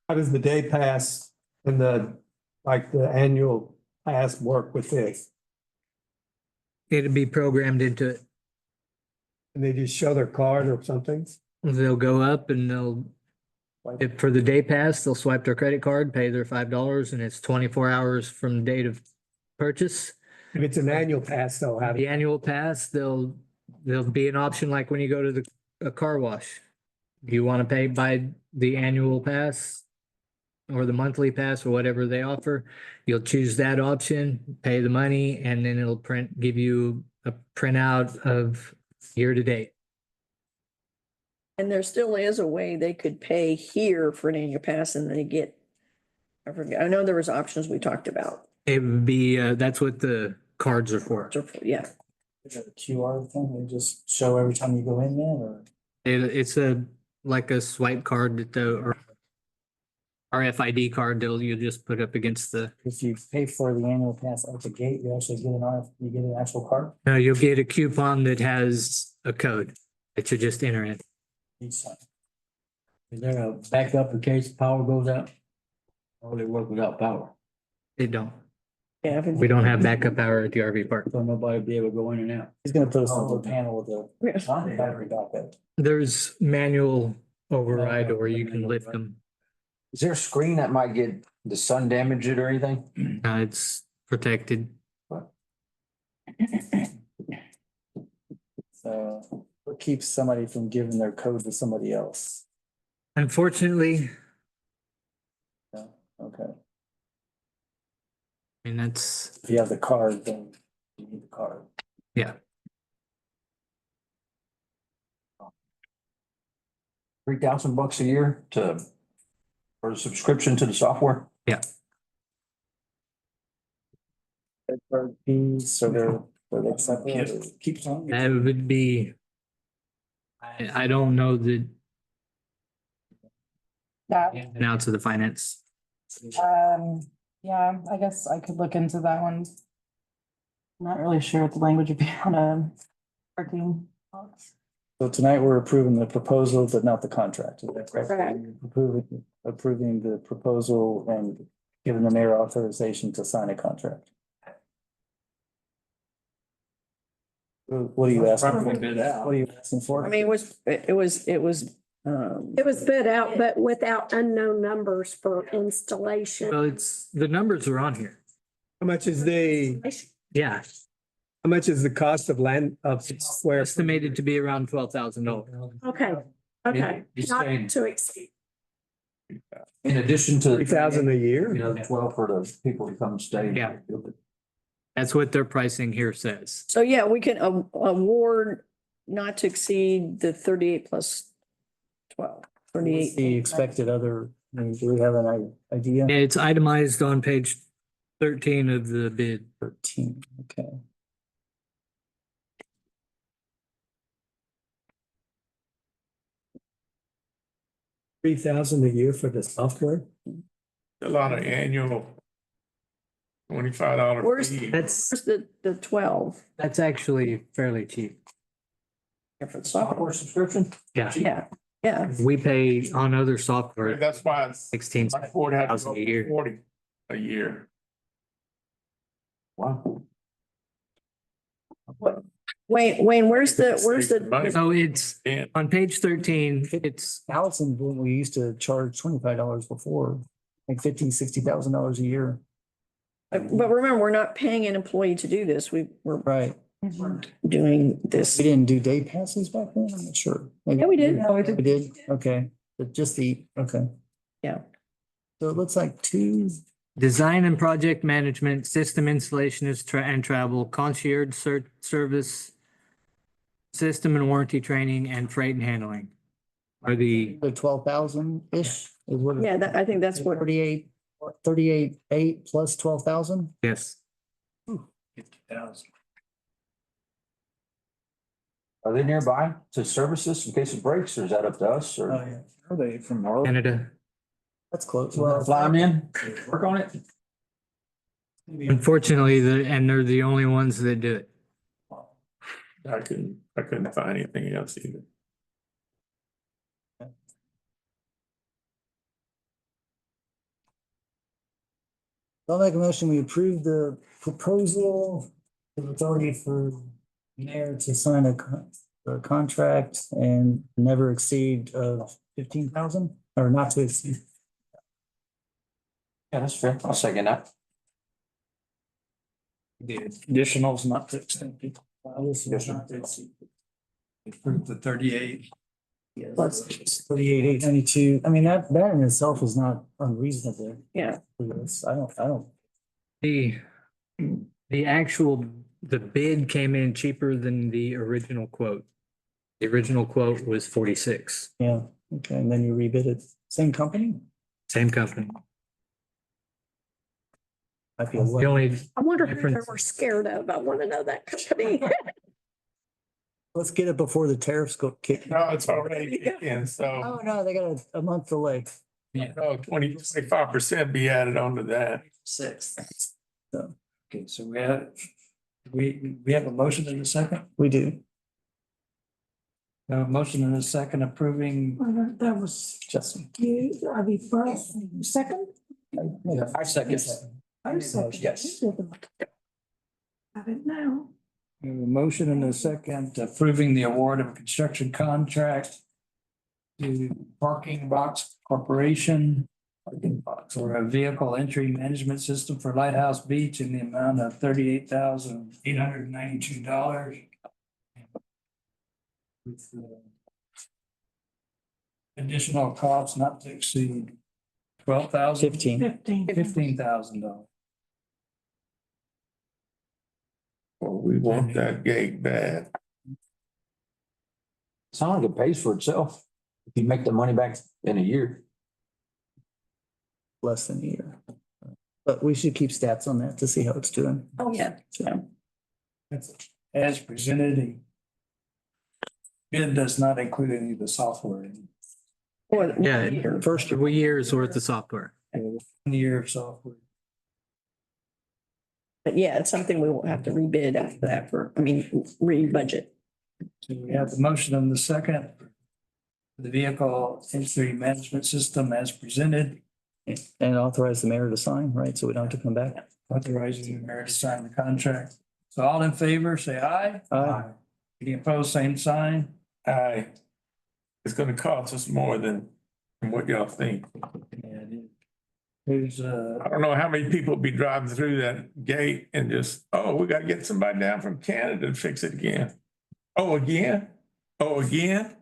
Speaker 1: How does the day pass and the annual pass work with this?
Speaker 13: It'd be programmed into it.
Speaker 1: And they just show their card or something?
Speaker 13: They'll go up and if for the day pass, they'll swipe their credit card, pay their $5, and it's 24 hours from the date of purchase.
Speaker 1: If it's an annual pass though, how do
Speaker 13: The annual pass, there'll be an option like when you go to a car wash. Do you want to pay by the annual pass or the monthly pass or whatever they offer? You'll choose that option, pay the money, and then it'll give you a printout of year to date.
Speaker 6: And there still is a way they could pay here for an annual pass and they get, I forget, I know there was options we talked about.
Speaker 13: It would be, that's what the cards are for.
Speaker 6: Yeah.
Speaker 8: Is it a QR thing? They just show every time you go in there, or?
Speaker 13: It's like a swipe card that or RFID card that you just put up against the.
Speaker 8: If you pay for the annual pass at the gate, you actually get you get an actual card
Speaker 13: No, you'll get a coupon that has a code that you just enter in.
Speaker 8: each time.
Speaker 10: Is there a backup in case power goes out? Or they work without power?
Speaker 13: They don't.
Speaker 6: Yeah.
Speaker 13: We don't have backup power at the RV park.
Speaker 10: So nobody be able to go in and out.
Speaker 8: He's gonna put a solar panel with a battery backup.
Speaker 13: There's manual override or you can lift them.
Speaker 14: Is there a screen that might get the sun damage it or anything?
Speaker 13: It's protected.
Speaker 8: So what keeps somebody from giving their code to somebody else?
Speaker 13: Unfortunately,
Speaker 8: Okay,
Speaker 13: and that's,
Speaker 8: if you have the card, then you need the card.
Speaker 13: yeah.
Speaker 14: $3,000 a year for the subscription to the software?
Speaker 13: Yeah.
Speaker 8: Credit card fees, so they're accepted.
Speaker 2: Keeps on.
Speaker 13: That would be. I don't know the
Speaker 12: That,
Speaker 13: now to the finance.
Speaker 12: yeah, I guess I could look into that one. Not really sure what the language would be on a parking box.
Speaker 8: So tonight we're approving the proposal, but not the contract. Is that correct?
Speaker 11: Correct.
Speaker 8: Approving the proposal and giving the mayor authorization to sign a contract. What are you asking for?
Speaker 2: Probably bid out.
Speaker 8: What are you asking for?
Speaker 6: I mean, it was.
Speaker 11: It was bid out, but without unknown numbers for installation.
Speaker 13: Well, the numbers are on here.
Speaker 1: How much is
Speaker 13: Yeah,
Speaker 1: how much is the cost of land of software?
Speaker 13: estimated to be around $12,000.
Speaker 11: Okay, okay,
Speaker 14: He's
Speaker 11: not
Speaker 14: saying-
Speaker 11: to exceed.
Speaker 14: In addition to.
Speaker 1: 3,000 a year?
Speaker 14: You know, the 12 for the people who come and stay.
Speaker 13: Yeah. That's what their pricing here says.
Speaker 6: So yeah, we can award not to exceed the 38 plus 12, 38.
Speaker 8: The expected other, I mean, do we have an idea?
Speaker 13: It's itemized on page 13 of the bid.
Speaker 8: 13, okay.
Speaker 1: $3,000 a year for the software?
Speaker 7: A lot of annual $25
Speaker 6: Where's,
Speaker 7: fee.
Speaker 13: That's
Speaker 6: where's the 12?
Speaker 13: that's actually fairly cheap.
Speaker 6: For the software?
Speaker 14: Software subscription?
Speaker 13: Yeah,
Speaker 6: Yeah,
Speaker 13: we pay on other software
Speaker 7: That's why it's
Speaker 13: 16.
Speaker 7: like Ford had to go
Speaker 13: 1,000 a year.
Speaker 7: 40 a year.
Speaker 14: Wow.
Speaker 6: Wayne, where's the,
Speaker 13: So it's
Speaker 7: Yeah.
Speaker 13: on page 13, it's
Speaker 8: Allison, when we used to charge $25 before, like $50,000-$60,000 a year.
Speaker 6: but remember, we're not paying an employee to do this. We're
Speaker 8: Right.
Speaker 6: doing this.
Speaker 8: We didn't do day passes back then? I'm not sure. Maybe-
Speaker 6: Yeah, we did.
Speaker 8: We did? Okay. But just okay.
Speaker 6: Yeah.
Speaker 8: So it looks like two,
Speaker 13: design and project management, system installation and travel, concierge service, system and warranty training, and freight and handling are the
Speaker 8: 12,000-ish is what.
Speaker 6: Yeah, I think that's what.
Speaker 8: 38,800 plus 12,000?
Speaker 13: yes.
Speaker 2: 50,000.
Speaker 14: Are they nearby to service this in case it breaks, or is that up to us, or
Speaker 8: yeah. Are they from Marley?
Speaker 13: Canada.
Speaker 8: That's close. Well,
Speaker 14: fly them in, work on it?
Speaker 13: Unfortunately, they're the only ones that do it.
Speaker 7: I couldn't find anything else either.
Speaker 8: I'll make a motion, we approve the proposal, the authority for mayor to sign a contract and never exceed of 15,000 or not to exceed.
Speaker 14: Yeah, that's fair. I'll second that.
Speaker 2: The additionals not to extend people. Approve the 38.
Speaker 8: Plus 38,892. I mean, that in itself is not unreasonable.
Speaker 6: Yeah.
Speaker 8: I don't.
Speaker 13: The bid came in cheaper than the original quote. The original quote was 46,
Speaker 8: Yeah, okay, and then you rebid it. Same company?
Speaker 13: same company.
Speaker 8: I feel
Speaker 13: The only
Speaker 11: I wonder who they
Speaker 13: difference-
Speaker 11: were scared of. I want to know that company.
Speaker 8: Let's get it before the tariffs go kick.
Speaker 7: No, it's already kicked in, so
Speaker 8: Oh, no, they got a month delay.
Speaker 7: no, 25% be added onto that.
Speaker 2: 6.
Speaker 8: So.
Speaker 2: Okay, so we have a motion in a second.
Speaker 8: We do.
Speaker 2: A motion in a second approving.
Speaker 11: That was
Speaker 8: Justin.
Speaker 11: you, are we first, second?
Speaker 14: I second.
Speaker 11: I second.
Speaker 14: Yes.
Speaker 11: Have it now.
Speaker 2: We have a motion in a second approving the award of a construction contract to Parking Box Corporation for a vehicle entry management system for Lighthouse Beach in the amount of $38,892. With additional costs not to exceed $12,000. $15,000.
Speaker 7: Well, we want that gate bad.
Speaker 14: Sounds like it pays for itself. If you make the money back in a year,
Speaker 8: Less than a year. But we should keep stats on that to see how it's doing.
Speaker 6: Oh, yeah. Yeah.
Speaker 2: As presented, bid does not include any of the software.
Speaker 6: Or
Speaker 13: Yeah, first year's worth of software.
Speaker 2: 1 year of software.
Speaker 6: But yeah, it's something we will have to rebid after that re-budget.
Speaker 2: So we have the motion and the second. The vehicle industry management system as presented,
Speaker 8: And authorize the mayor to sign, right? So we don't have to come back.
Speaker 2: authorizing the mayor to sign the contract. So all in favor, say aye.
Speaker 8: Aye.
Speaker 2: Any opposed, same sign.
Speaker 7: Aye. It's gonna cost us more than what y'all think.
Speaker 2: And it- There's
Speaker 7: I don't know how many people be driving through that gate and just, oh, we gotta get somebody down from Canada to fix it again. Oh, again? Oh, again?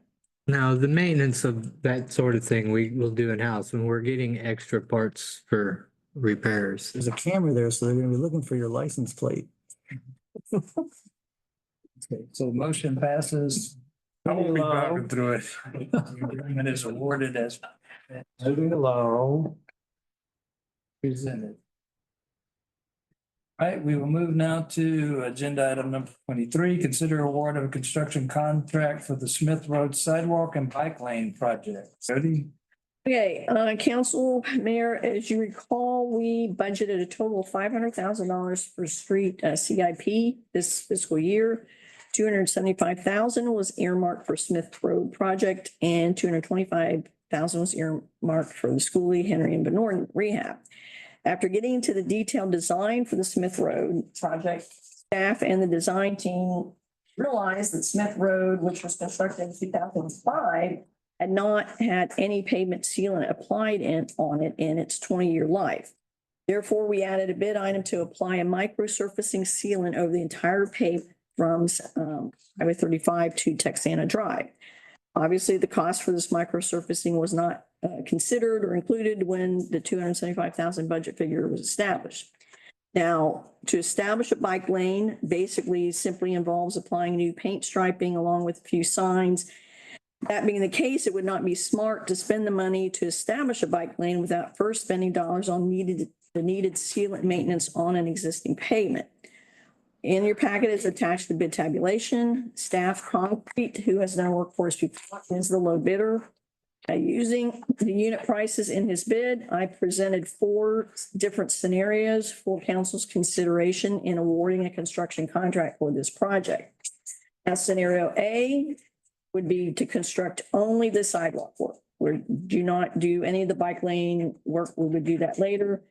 Speaker 13: Now, the maintenance of that sort of thing, we will do in-house when we're getting extra parts for repairs.
Speaker 8: There's a camera there, so they're gonna be looking for your license plate.
Speaker 2: Okay, so motion passes.
Speaker 7: I won't be driving through it.
Speaker 2: The agreement is awarded as
Speaker 8: Moving along.
Speaker 2: presented. All right, we will move now to agenda item number 23, consider award of a construction contract for the Smith Road Sidewalk and Bike Lane project. Jody?
Speaker 6: Okay, council, mayor, as you recall, we budgeted a total of $500,000 for street CIP this fiscal year. $275,000 was earmarked for Smith Road project and $225,000 was earmarked for the Schoolie, Henry, and Benoit rehab. After getting into the detailed design for the Smith Road project, staff and the design team realized that Smith Road, which was constructed in 2005, had not had any pavement sealant applied on it in its 20-year life. Therefore, we added a bid item to apply a microsurfacing sealant over the entire pavement from Highway 35 to Texana Drive. Obviously, the cost for this microsurfacing was not considered or included when the $275,000 budget figure was established. Now, to establish a bike lane basically simply involves applying new paint striping along with a few signs. That being the case, it would not be smart to spend the money to establish a bike lane without first spending dollars on the needed sealant maintenance on an existing pavement. In your packet is attached the bid tabulation. Staff Concrete, who has done work for us before, is the low bidder. Using the unit prices in his bid, I presented 4 different scenarios for council's consideration in awarding a construction contract for this project. Now, scenario A would be to construct only the sidewalk work. We do not do any of the bike lane work. We would do that later.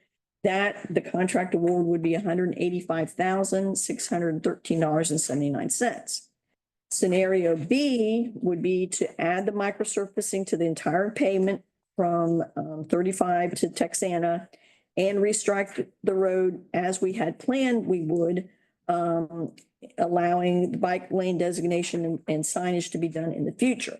Speaker 6: The contract award would be $185,613.79. Scenario B would be to add the microsurfacing to the entire pavement from 35 to Texana and restrike the road as we had planned we would, allowing the bike lane designation and signage to be done in the future.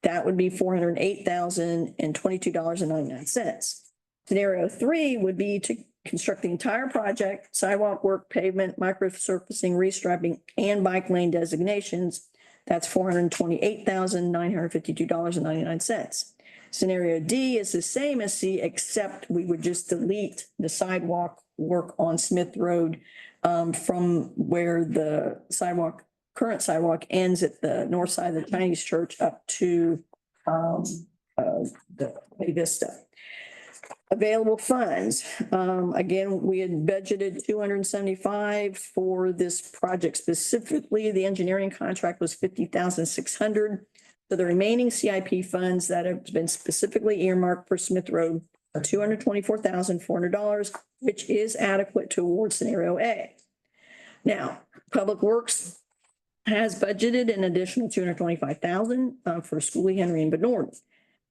Speaker 6: That would be $408,022.99. Scenario 3 would be to construct the entire project, sidewalk work, pavement, microsurfacing, restriping, and bike lane designations. That's $428,952.99. Scenario D is the same as C, except we would just delete the sidewalk work on Smith Road from where the current sidewalk ends at the north side of the Chinese church up to the Bay Vista. Available funds. Again, we had budgeted $275,000 for this project specifically. The engineering contract was $50,600. So the remaining CIP funds that have been specifically earmarked for Smith Road are $224,400, which is adequate to award scenario A. Now, Public Works has budgeted an additional $225,000 for Schoolie, Henry, and Benoit.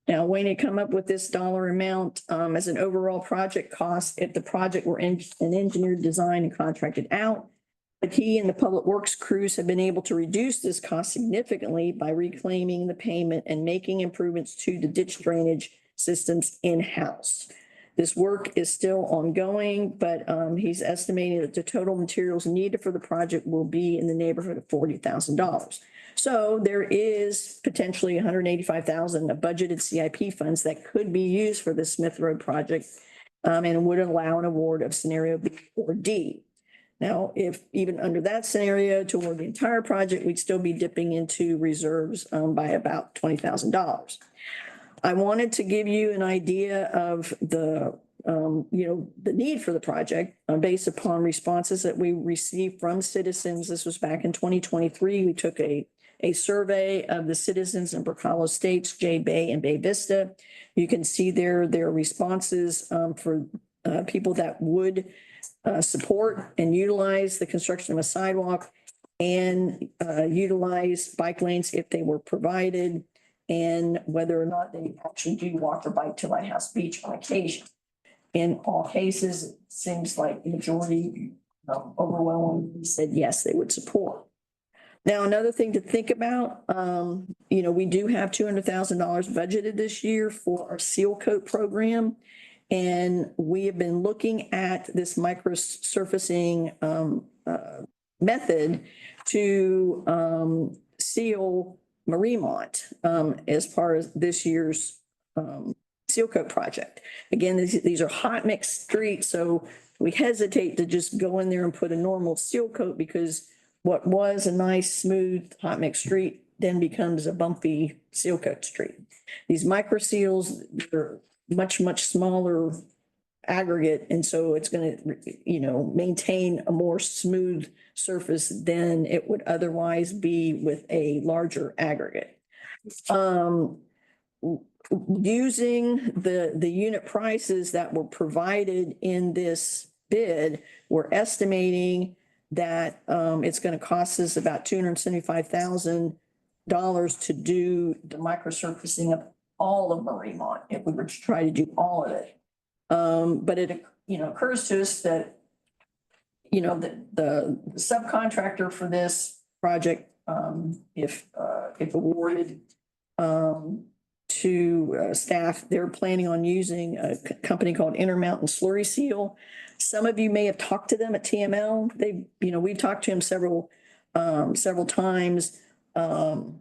Speaker 6: Now, Wayne had come up with this dollar amount as an overall project cost if the project were an engineered design and contracted out. But he and the Public Works crews have been able to reduce this cost significantly by reclaiming the payment and making improvements to the ditch drainage systems in-house. This work is still ongoing, but he's estimating that the total materials needed for the project will be in the neighborhood of $40,000. So there is potentially 185,000 of budgeted CIP funds that could be used for the Smith Road project. And would allow an award of scenario B or D. Now, if even under that scenario to award the entire project, we'd still be dipping into reserves by about $20,000. I wanted to give you an idea of the the need for the project based upon responses that we received from citizens. This was back in 2023. We took a survey of the citizens in Bracalo Estates, J Bay and Bay Vista. You can see their responses for people that would support and utilize the construction of a sidewalk and utilize bike lanes if they were provided, and whether or not they actually do walk or bike to Lighthouse Beach on occasion. In all cases, it seems like the majority overwhelmingly said yes, they would support. Now, another thing to think about, we do have $200,000 budgeted this year for our seal coat program. And we have been looking at this micro surfacing method to seal Mariemont as part of this year's seal coat project. Again, these are hot mix streets, so we hesitate to just go in there and put a normal seal coat because what was a nice, smooth, hot mix street then becomes a bumpy seal coat street. These micro seals are much, much smaller aggregate, and so it's going to, maintain a more smooth surface than it would otherwise be with a larger aggregate. Using the unit prices that were provided in this bid, we're estimating that it's going to cost us about $275,000 to do the microsurfacing of all of Mariemont if we were to try to do all of it. But it occurs to us that the subcontractor for this project, if awarded to staff, they're planning on using a company called Intermountain Slurry Seal. Some of you may have talked to them at TML. We've talked to them several times. And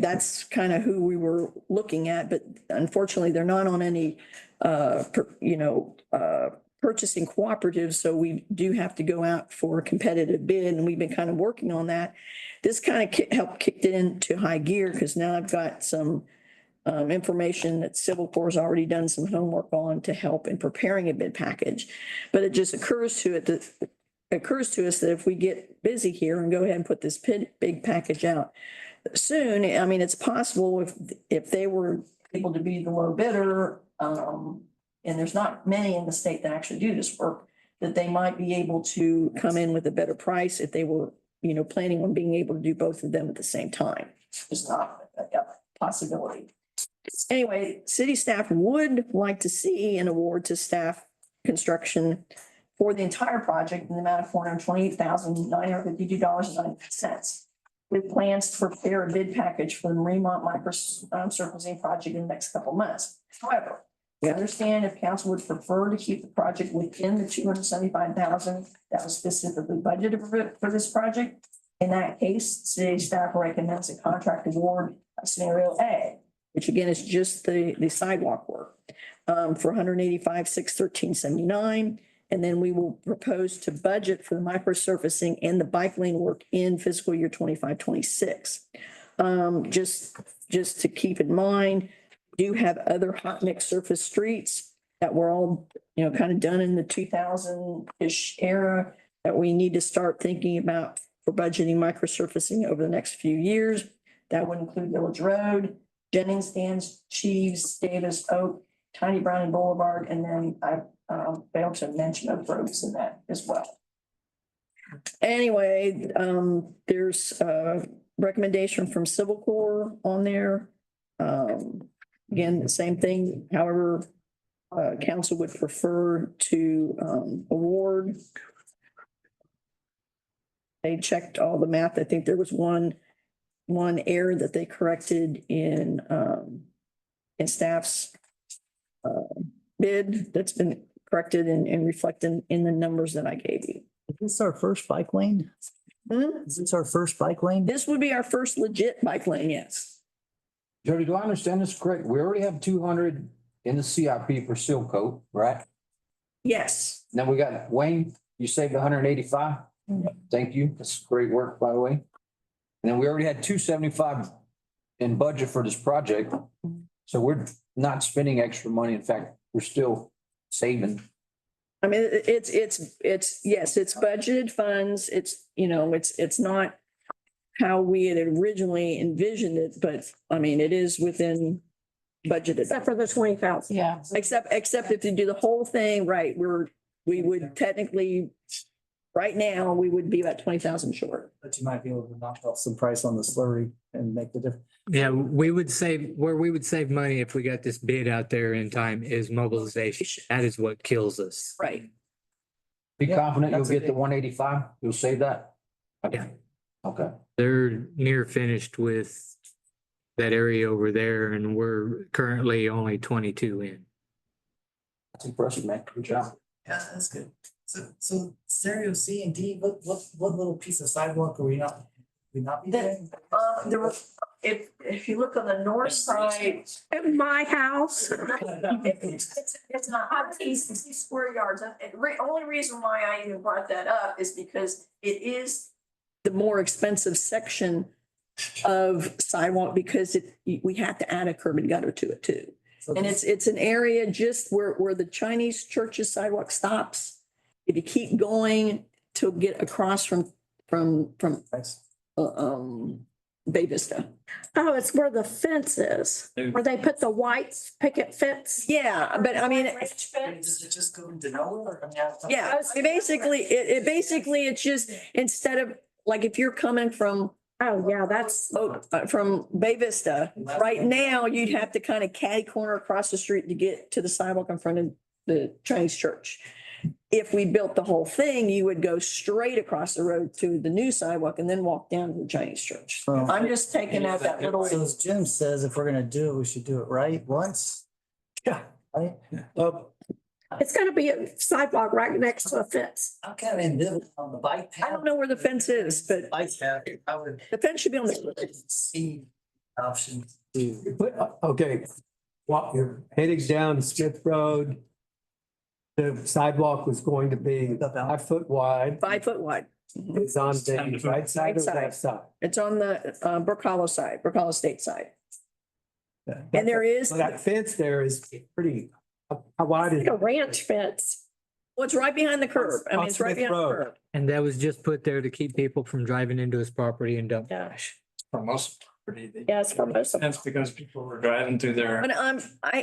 Speaker 6: that's kind of who we were looking at, but unfortunately, they're not on any, purchasing cooperatives. So we do have to go out for a competitive bid, and we've been kind of working on that. This kind of helped kick it into high gear because now I've got some information that Civil Corps has already done some homework on to help in preparing a bid package. But it just occurs to us that if we get busy here and go ahead and put this big package out soon, I mean, it's possible if they were able to be the low bidder, and there's not many in the state that actually do this work, that they might be able to come in with a better price if they were, planning on being able to do both of them at the same time. It's not a possibility. Anyway, city staff would like to see an award to staff construction for the entire project in the amount of $428,952.90. With plans to prepare a bid package for the Mariemont microsurfacing project in the next couple of months. However, we understand if council would prefer to keep the project within the $275,000 that was specifically budgeted for this project. In that case, city staff recommends a contract award of scenario A, which again is just the sidewalk work for $185,613.79. And then we will propose to budget for the microsurfacing and the bike lane work in fiscal year 25-26. Just to keep in mind, we do have other hot mix surface streets that were all, kind of done in the 2000-ish era that we need to start thinking about for budgeting microsurfacing over the next few years. That would include Village Road, Jennings Dance, Cheese, Davis, Oak, Tiny Browning Boulevard, and then I failed to mention Oak Roads in that as well. Anyway, there's a recommendation from Civil Corps on there. Again, the same thing. However, council would prefer to award. They checked all the math. I think there was one error that they corrected in staff's bid that's been corrected and reflected in the numbers that I gave you.
Speaker 8: Is this our first bike lane? Is this our first bike lane?
Speaker 6: This would be our first legit bike lane, yes.
Speaker 14: Jody, do I understand this correct? We already have 200 in the CIP for seal coat, right?
Speaker 6: Yes.
Speaker 14: Then we got Wayne, you saved 185. Thank you. That's great work, by the way. And then we already had 275 in budget for this project. So we're not spending extra money. In fact, we're still saving.
Speaker 6: I mean, yes, it's budgeted funds. It's, it's not how we had originally envisioned it, but I mean, it is within budgeted.
Speaker 11: Except for the 20,000.
Speaker 12: Yeah.
Speaker 6: Except if you do the whole thing, right, we would technically, right now, we would be about 20,000 short.
Speaker 8: But you might be able to knock off some price on the slurry and make the difference.
Speaker 13: Yeah, we would save money if we got this bid out there in time is mobilization. That is what kills us.
Speaker 6: Right.
Speaker 14: Be
Speaker 8: Yeah,
Speaker 14: confident you'll
Speaker 8: that's a
Speaker 14: get the
Speaker 8: big-
Speaker 14: 185. You'll save that.
Speaker 13: Yeah.
Speaker 14: Okay.
Speaker 13: They're near finished with that area over there and we're currently only 22 in.
Speaker 14: That's impressive, man. Good job.
Speaker 8: Yeah, that's good. So stereo C and D, what little piece of sidewalk are we not be doing?
Speaker 6: There was, if you look on the north side,
Speaker 11: At my house.
Speaker 6: it's not 160 square yards. Only reason why I even brought that up is because it is the more expensive section of sidewalk because we have to add a curb and gutter to it too.
Speaker 8: So
Speaker 6: And it's an area just where the Chinese church's sidewalk stops. If you keep going to get across from
Speaker 8: Nice.
Speaker 6: Bay Vista.
Speaker 11: Oh, it's where the fence is, where they put the white picket fence.
Speaker 6: Yeah, but I mean,
Speaker 11: Ranch fence.
Speaker 8: Does it just go into nowhere? I mean, I thought-
Speaker 6: yeah, it's just instead of, like, if you're coming from
Speaker 11: Oh, yeah, that's,
Speaker 6: from Bay Vista, right now, you'd have to kind of catty corner across the street to get to the sidewalk in front of the Chinese church. If we built the whole thing, you would go straight across the road to the new sidewalk and then walk down to the Chinese church.
Speaker 8: Well,
Speaker 6: I'm just taking out that little.
Speaker 8: So as Jim says, if we're gonna do it, we should do it right once.
Speaker 6: Yeah.
Speaker 8: Right?
Speaker 11: it's gonna be a sidewalk right next to a fence.
Speaker 8: I'm kind of ambivalent on the bike path.
Speaker 6: I don't know where the fence is, but
Speaker 8: Bike path, I would
Speaker 6: the fence should be on the.
Speaker 8: see option two.
Speaker 1: Okay, while you're heading down Smith Road, the sidewalk was going to be 5 foot wide.
Speaker 6: 5 foot wide.
Speaker 1: It's on the right side or left side?
Speaker 6: It's on the Brook Hollow side, Brook Hollow State side. And there is,
Speaker 1: So that fence there is pretty, how wide is
Speaker 11: Like a
Speaker 1: it?
Speaker 11: ranch fence.
Speaker 6: well, it's right behind the curb. I mean, it's right
Speaker 1: Smith
Speaker 6: behind the
Speaker 1: Road.
Speaker 6: curb.
Speaker 13: And that was just put there to keep people from driving into his property and dump.
Speaker 11: Yeah.
Speaker 2: For most property.
Speaker 11: Yes, for most of them.
Speaker 2: That's because people were driving through there,
Speaker 6: But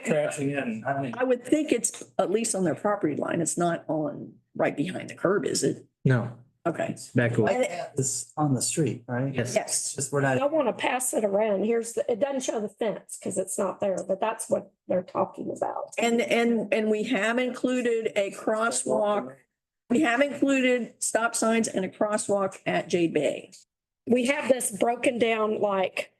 Speaker 2: crashing in. I mean,
Speaker 6: I would think it's at least on their property line. It's not on right behind the curb, is it?
Speaker 13: No,
Speaker 6: Okay.
Speaker 13: back away.
Speaker 8: Bike path is on the street, right?
Speaker 13: Yes.
Speaker 6: Yes.
Speaker 8: Just we're
Speaker 11: I
Speaker 8: not,
Speaker 11: want to pass it around. It doesn't show the fence because it's not there, but that's what they're talking about.
Speaker 6: And we have included a crosswalk. We have included stop signs and a crosswalk at Jade Bay.
Speaker 11: We have this broken down like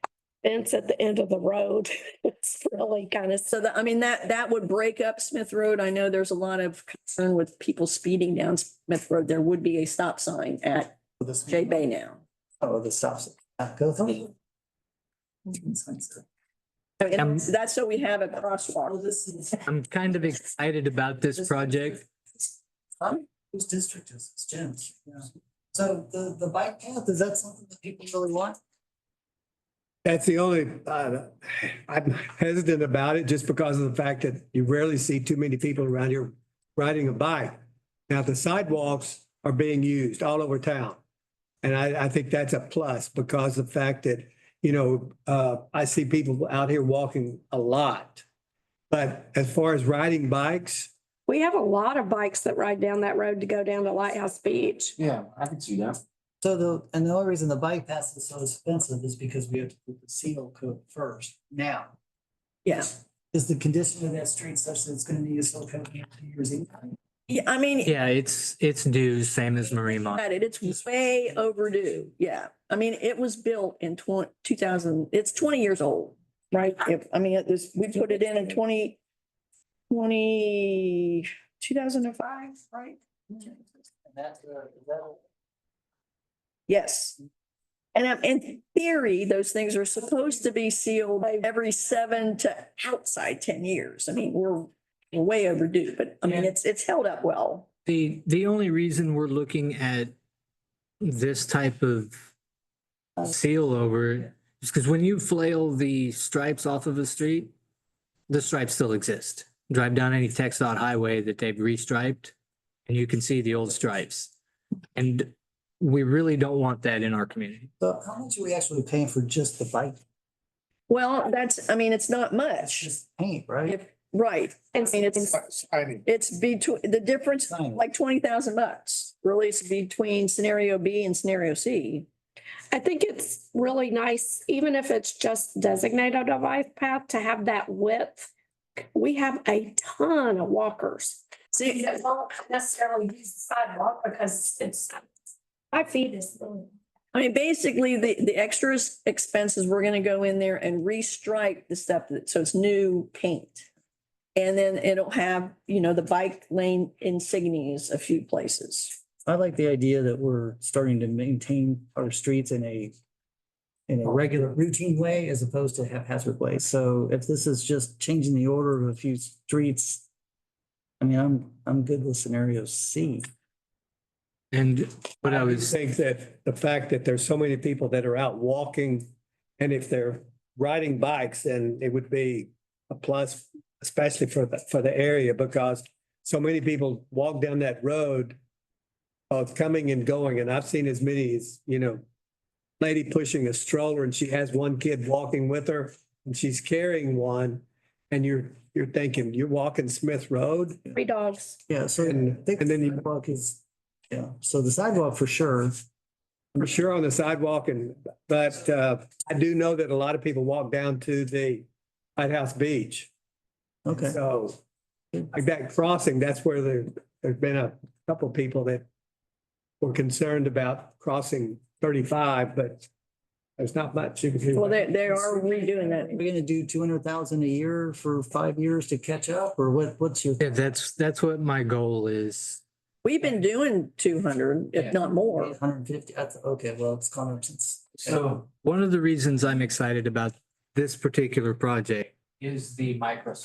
Speaker 11: fence at the end of the road. It's really kind of,
Speaker 6: So that would break up Smith Road. I know there's a lot of concern with people speeding down Smith Road. There would be a stop sign at
Speaker 8: this.
Speaker 6: Jade Bay now.
Speaker 8: Oh, the stops. Go through.
Speaker 6: And that's so we have a crosswalk.
Speaker 8: This is.
Speaker 13: I'm kind of excited about this project.
Speaker 8: Whose district is this? Jim's. Yeah. So the bike path, is that something that people really want?
Speaker 1: That's the only, I'm hesitant about it just because of the fact that you rarely see too many people around here riding a bike. Now, the sidewalks are being used all over town. And I think that's a plus because of the fact that, I see people out here walking a lot. But as far as riding bikes,
Speaker 11: we have a lot of bikes that ride down that road to go down to Lighthouse Beach.
Speaker 14: Yeah, I can see that.
Speaker 8: So the only reason the bike path is so expensive is because we have to put the seal coat first. Now,
Speaker 6: Yeah.
Speaker 8: is the condition of that street such that it's gonna need a seal coat in 2 years?
Speaker 6: Yeah, I mean,
Speaker 13: Yeah, it's due, same as Marima.
Speaker 6: it's way overdue. Yeah. I mean, it was built in 2000, it's 20 years old, right? We put it in 2005, right?
Speaker 8: And that's, is that
Speaker 6: Yes. And in theory, those things are supposed to be sealed every 7 to outside 10 years. I mean, we're way overdue, but I mean, it's held up well.
Speaker 13: The only reason we're looking at this type of seal over it is because when you flail the stripes off of a street, the stripes still exist. Drive down any TxDOT highway that they've restriped and you can see the old stripes. And we really don't want that in our community.
Speaker 8: So how much are we actually paying for just the bike?
Speaker 6: Well, I mean, it's not
Speaker 8: It's
Speaker 6: much.
Speaker 8: just paint, right?
Speaker 6: Right. I mean, it's between, the difference,
Speaker 8: Sign.
Speaker 6: like $20,000. Really, it's between scenario B and scenario C.
Speaker 11: I think it's really nice, even if it's just designated a bike path, to have that width. We have a ton of walkers.
Speaker 6: See,
Speaker 11: That won't necessarily use the sidewalk because it's 5 feet is really.
Speaker 6: I mean, basically, the extra expenses, we're gonna go in there and restripe the stuff, so it's new paint. And then it'll have, the bike lane insignias a few places.
Speaker 8: I like the idea that we're starting to maintain our streets in a regular routine way as opposed to haphazard way. So if this is just changing the order of a few streets, I mean, I'm good with scenario C.
Speaker 13: And what I
Speaker 1: I
Speaker 13: was,
Speaker 1: think that the fact that there's so many people that are out walking, and if they're riding bikes, then it would be a plus, especially for the area, because so many people walk down that road, both coming and going, and I've seen as many as, lady pushing a stroller and she has one kid walking with her and she's carrying one, and you're thinking, you're walking Smith Road.
Speaker 11: 3 dogs.
Speaker 8: Yeah, so
Speaker 1: And then you
Speaker 8: sidewalk is, so the sidewalk for sure.
Speaker 1: For sure on the sidewalk but I do know that a lot of people walk down to the Lighthouse Beach.
Speaker 8: Okay.
Speaker 1: So like that crossing, that's where there's been a couple of people that were concerned about crossing 35, but there's not much you can do.
Speaker 6: Well, they are redoing that.
Speaker 8: We're gonna do 200,000 a year for 5 years to catch up, or what's your?
Speaker 13: yeah, that's what my goal is.
Speaker 6: We've been doing 200, if not more.
Speaker 8: 150, that's, okay, well, it's gone up since.
Speaker 13: So one of the reasons I'm excited about this particular project is the micro,
Speaker 8: I'm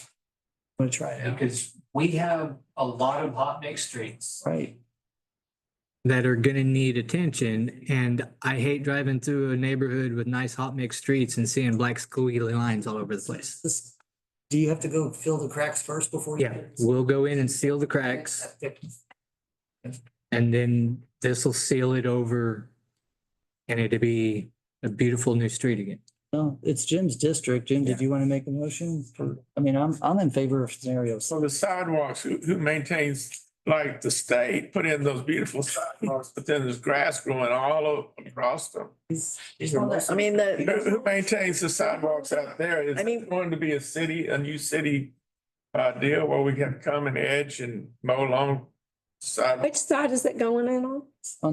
Speaker 8: gonna try it out.
Speaker 13: because we have a lot of hot mix streets
Speaker 8: Right.
Speaker 13: that are gonna need attention. And I hate driving through a neighborhood with nice hot mix streets and seeing black squiggly lines all over the place.
Speaker 8: Do you have to go fill the cracks first before?
Speaker 13: Yeah, we'll go in and seal the cracks, and then this will seal it over, and it'll be a beautiful new street again.
Speaker 8: No, it's Jim's district. Jim, did you want to make a motion for, I mean, I'm in favor of scenarios.
Speaker 7: So the sidewalks, who maintains, like the state, put in those beautiful sidewalks, but then there's grass growing all across them.
Speaker 8: These are
Speaker 6: I mean,
Speaker 7: Who maintains the sidewalks out there? Is
Speaker 6: I mean-
Speaker 7: it going to be a new city deal where we can come and edge and mow along the sidewalk?
Speaker 11: Which side is it going in on?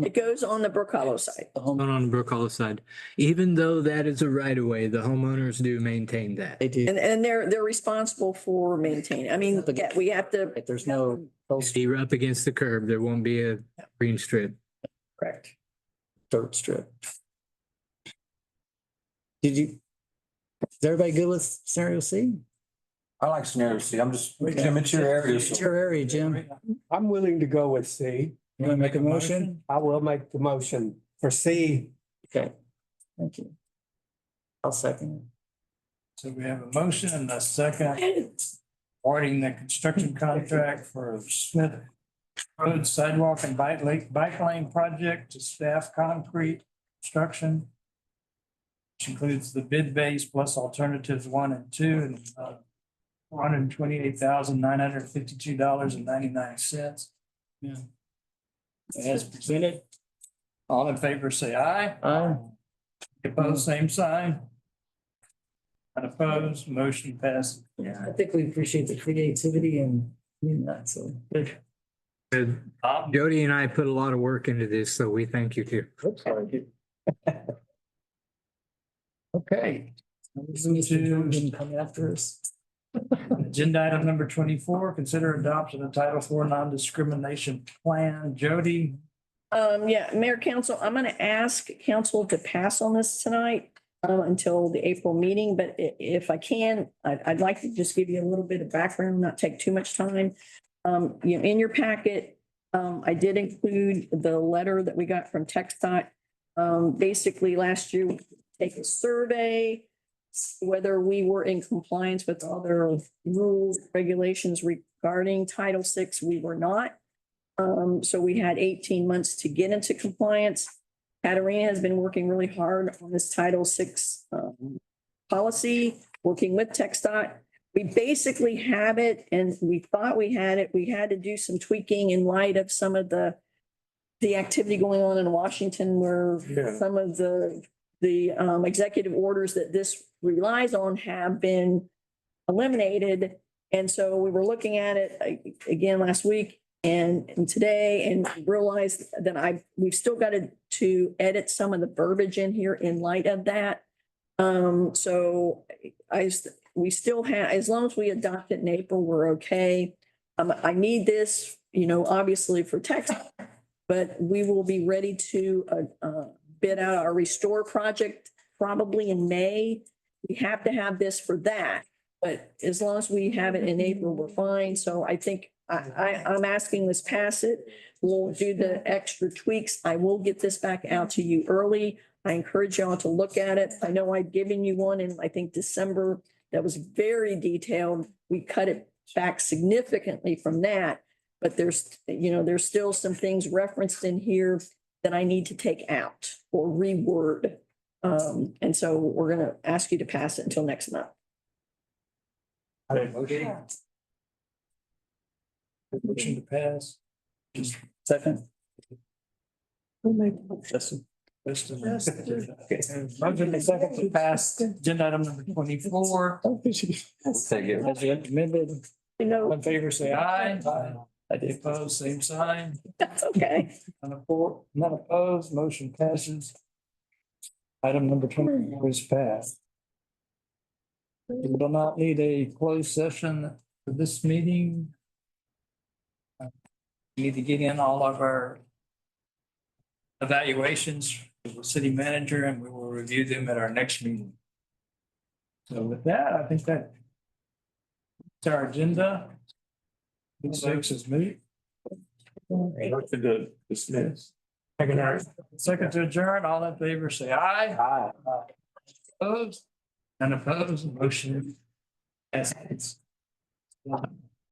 Speaker 6: it goes on the Brook Hollow side.
Speaker 13: Not on the Brook Hollow side. Even though that is a right of way, the homeowners do maintain that.
Speaker 8: They do.
Speaker 6: And they're responsible for maintaining. I mean, yeah, we have to.
Speaker 8: Like, there's no.
Speaker 13: If you're up against the curb, there won't be a green strip.
Speaker 6: Correct.
Speaker 8: Dirt strip. Is everybody good with scenario C?
Speaker 14: I like scenario C. I'm just, Jim, it's your area.
Speaker 8: It's your area, Jim.
Speaker 1: I'm willing to go with C.
Speaker 8: You want to make a motion?
Speaker 1: I will make the motion for C.
Speaker 8: Okay. Thank you. I'll second
Speaker 2: So we have a motion and a second, awarding the construction contract for Smith Road Sidewalk and Bike Lane Project to Staff Concrete Construction, which includes the bid base plus alternatives 1 and 2, and $128,952.99. Yeah. As presented, all in favor, say aye.
Speaker 8: Aye.
Speaker 2: Opposed, same sign. Unopposed, motion passes.
Speaker 8: it. Yeah, I think we appreciate the creativity and that, so. Good.
Speaker 13: Jody and I put a lot of work into this, so we thank you too.
Speaker 2: Okay.
Speaker 8: Mr. Jones didn't come after us.
Speaker 2: Agenda item number 24, consider adoption of Title IV non-discrimination plan. Jody,
Speaker 6: Yeah, Mayor Council, I'm gonna ask council to pass on this tonight until the April meeting, but if I can, I'd like to just give you a little bit of background, not take too much time. In your packet, I did include the letter that we got from TxDOT. Basically, last year, we take a survey, whether we were in compliance with other rules, regulations regarding Title VI, we were not. So we had 18 months to get into compliance. Katarina has been working really hard on this Title VI policy, working with TxDOT. We basically have it, and we thought we had it. We had to do some tweaking in light of some of the activity going on in Washington, where some of the executive orders that this relies on have been eliminated. And so we were looking at it again last week and today, and realized that we've still got to edit some of the verbiage in here in light of that. So we still have, as long as we adopt it in April, we're okay. I need this, obviously for text, but we will be ready to bid out our restore project probably in May. We have to have this for that, but as long as we have it in April, we're fine. So I think I'm asking this pass it. We'll do the extra tweaks. I will get this back out to you early. I encourage y'all to look at it. I know I've given you one in, I think, December that was very detailed. We cut it back significantly from that, but there's still some things referenced in here that I need to take out or reword. And so we're going to ask you to pass it until next month.
Speaker 2: Motion to pass.
Speaker 8: Second.
Speaker 2: Justin. Okay, motion to second to pass agenda item number 24.
Speaker 14: Take it.
Speaker 2: As amended, all in favor, say aye.
Speaker 8: I did.
Speaker 2: Opposed, same sign.
Speaker 6: That's okay.
Speaker 2: None opposed, motion passes. Item number 24 is passed. We will not need a closed session for this meeting. We need to get in all of our evaluations for the city manager, and we will review them at our next meeting. So with that, I think that's our agenda. 6 is moved.
Speaker 7: Motion to dismiss.
Speaker 2: Second to adjourn, all in favor, say aye.
Speaker 8: Aye.
Speaker 2: Opposed? None opposed, motion passes.